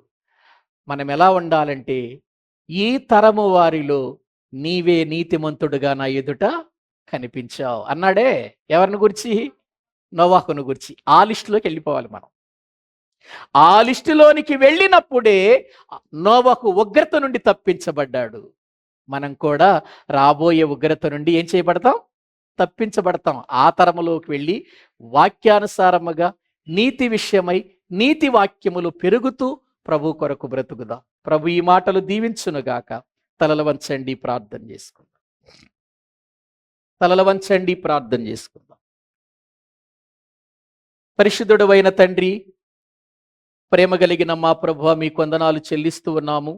మనం ఎలా ఉండాలంటే, ఈ తరము వారిలో నీవే నీతిమంతుడుగా నా ఎదుట కనిపించావు అన్నాడే. ఎవరిని గురించి? నోవహును గురించి. ఆ లిస్టులోకి వెళ్ళిపోవాలి మనం. ఆ లిస్టులోనికి వెళ్ళినప్పుడే నోవహు ఉగ్రత నుండి తప్పించబడ్డాడు. మనం కూడా రాబోయే ఉగ్రత నుండి ఏం చేయబడతాం? తప్పించబడతాం. ఆ తరములోకి వెళ్ళి వాక్యానుసారముగా నీతి విషయమై నీతి వాక్యములు పెరుగుతూ ప్రభు కొరకు బ్రతుకుదాం. ప్రభు ఈ మాటలు దీవించునుగాక. తలలు వంచండి, ప్రార్థన చేసుకుందాం. తలలు వంచండి, ప్రార్థన చేసుకుందాం. పరిశుద్ధుడైన తండ్రి, ప్రేమ కలిగిన మా ప్రభువా, మీ వందనాలు చెల్లిస్తూ ఉన్నాము.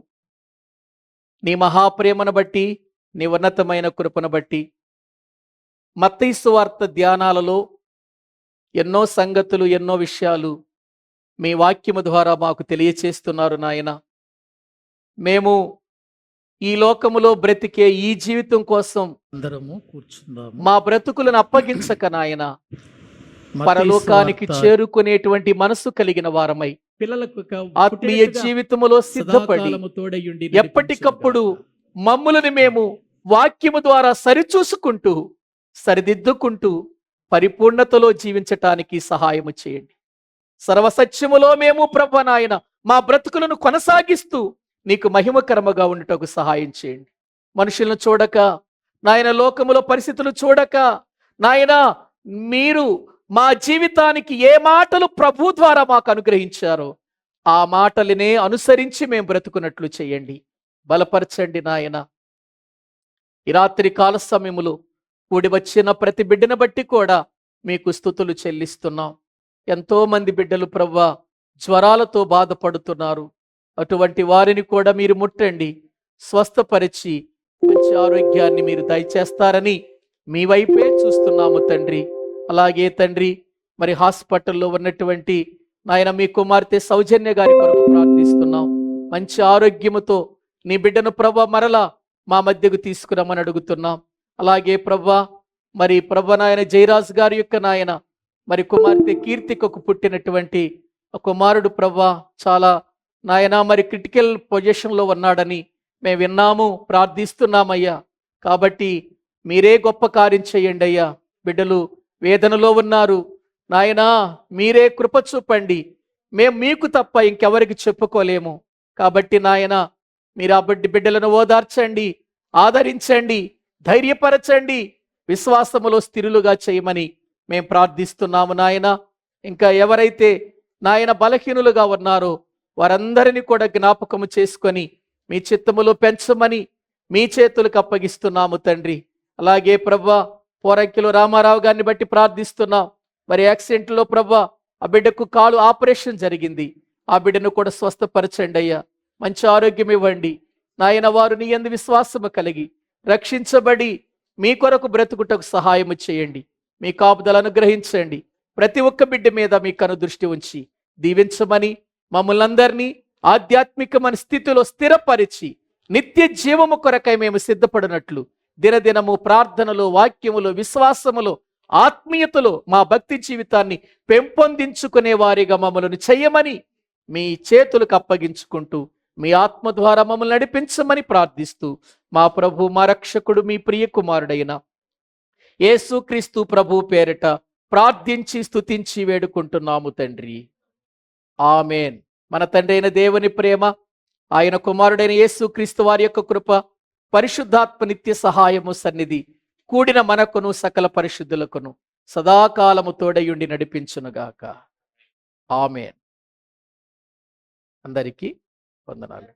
నీ మహాప్రేమను బట్టి, నీ ఉన్నతమైన కృపను బట్టి మత్తయి సువార్త ధ్యానాలలో ఎన్నో సంగతులు, ఎన్నో విషయాలు మీ వాక్యము ద్వారా మాకు తెలియచేస్తున్నారు నాయన. మేము ఈ లోకములో బ్రతికే ఈ జీవితం కోసం అందరము కూర్చుందాము. మా బ్రతుకులను అప్పగించక నాయన, పరలోకానికి చేరుకునేటువంటి మనసు కలిగిన వారమై పిల్లలకు ఆత్మీయ జీవితములో సిద్ధపడి ఎప్పటికప్పుడు మమ్ములను మేము వాక్యము ద్వారా సరిచూసుకుంటూ, సరిదిద్దుకుంటూ పరిపూర్ణతలో జీవించటానికి సహాయము చేయండి. సర్వసత్యములో మేము ప్రభు నాయన మా బ్రతుకులను కొనసాగిస్తూ నీకు మహిమకరముగా ఉండటకు సహాయం చేయండి. మనుషులను చూడక నాయన, లోకములో పరిస్థితులు చూడక నాయన, మీరు మా జీవితానికి ఏ మాటలు ప్రభు ద్వారా మాకు అనుగ్రహించారో ఆ మాటలనే అనుసరించి మేము బ్రతుకున్నట్లు చేయండి. బలపరచండి నాయన. ఈ రాత్రి కాల సమయములో కూడి వచ్చిన ప్రతి బిడ్డను బట్టి కూడా మీకు స్తుతులు చెల్లిస్తున్నాం. ఎంతో మంది బిడ్డలు ప్రవ్వా జ్వరాలతో బాధపడుతున్నారు. అటువంటి వారిని కూడా మీరు ముట్టండి, స్వస్థపరిచి మంచి ఆరోగ్యాన్ని మీరు దయచేస్తారని మీ వైపే చూస్తున్నాము తండ్రి. అలాగే తండ్రి, మరి హాస్పిటల్లో ఉన్నటువంటి నాయన మీ కుమార్తె సౌజన్య గారి కొరకు ప్రార్థిస్తున్నాం. మంచి ఆరోగ్యముతో నీ బిడ్డను ప్రభా మరలా మా మధ్యకు తీసుకురమ్మని అడుగుతున్నాం. అలాగే ప్రభా, మరి ప్రభా నాయన జయరాజ్ గారి యొక్క నాయన మరి కుమార్తె కీర్తికకు పుట్టినటువంటి కుమారుడు ప్రభా చాలా నాయన మరి క్రిటికల్ పొజిషన్లో ఉన్నాడని మేము విన్నాము, ప్రార్థిస్తున్నామయ్యా. కాబట్టి మీరే గొప్ప కార్యం చేయండి అయ్యా. బిడ్డలు వేదనలో ఉన్నారు నాయనా, మీరే కృప చూపండి. మేము మీకు తప్ప ఇంకెవరికి చెప్పుకోలేము. కాబట్టి నాయన మీరు ఆ బిడ్డలను ఓదార్చండి, ఆదరించండి, ధైర్యపరచండి, విశ్వాసములో స్థిరులుగా చేయమని మేము ప్రార్థిస్తున్నాము నాయన. ఇంకా ఎవరైతే నాయన బలహీనులుగా ఉన్నారో వారందరినీ కూడా జ్ఞాపకము చేసుకొని మీ చిత్తములో పెంచమని మీ చేతులకు అప్పగిస్తున్నాము తండ్రి. అలాగే ప్రభా, పోరంకిలో రామారావు గారిని బట్టి ప్రార్థిస్తున్నాం. మరి యాక్సిడెంట్లో ప్రభా ఆ బిడ్డకు కాలు ఆపరేషన్ జరిగింది. ఆ బిడ్డను కూడా స్వస్థపరచండి అయ్యా. మంచి ఆరోగ్యం ఇవ్వండి నాయన. వారు నీ యందు విశ్వాసము కలిగి రక్షించబడి మీ కొరకు బ్రతుకుటకు సహాయము చేయండి. మీ కాపుదలను అనుగ్రహించండి. ప్రతి ఒక్క బిడ్డ మీద మీ కను దృష్టి ఉంచి దీవించమని మమ్మల్ని అందరినీ ఆధ్యాత్మికమైన స్థితిలో స్థిరపరిచి నిత్య జీవము కొరకై మేము సిద్ధపడినట్లు దినదినము ప్రార్థనలో, వాక్యములో, విశ్వాసములో, ఆత్మీయతలో మా భక్తి జీవితాన్ని పెంపొందించుకునే వారిగా మమ్మల్ని చెయ్యమని మీ చేతులకు అప్పగించుకుంటూ మీ ఆత్మ ద్వారా మమ్మల్ని నడిపించమని ప్రార్థిస్తూ మా ప్రభు, మా రక్షకుడు, మీ ప్రియ కుమారుడైన యేసుక్రీస్తు ప్రభు పేరిట ప్రార్థించి స్తుతించి వేడుకుంటున్నాము తండ్రి. ఆమేన్. మన తండ్రి అయిన దేవుని ప్రేమ, ఆయన కుమారుడైన యేసుక్రీస్తు వారి యొక్క కృప, పరిశుద్ధాత్మ నిత్య సహాయము సన్నిధి కూడిన మనకును సకల పరిశుద్ధులకును సదాకాలము తోడయుండి నడిపించునుగాక. ఆమేన్. అందరికీ వందనాలు.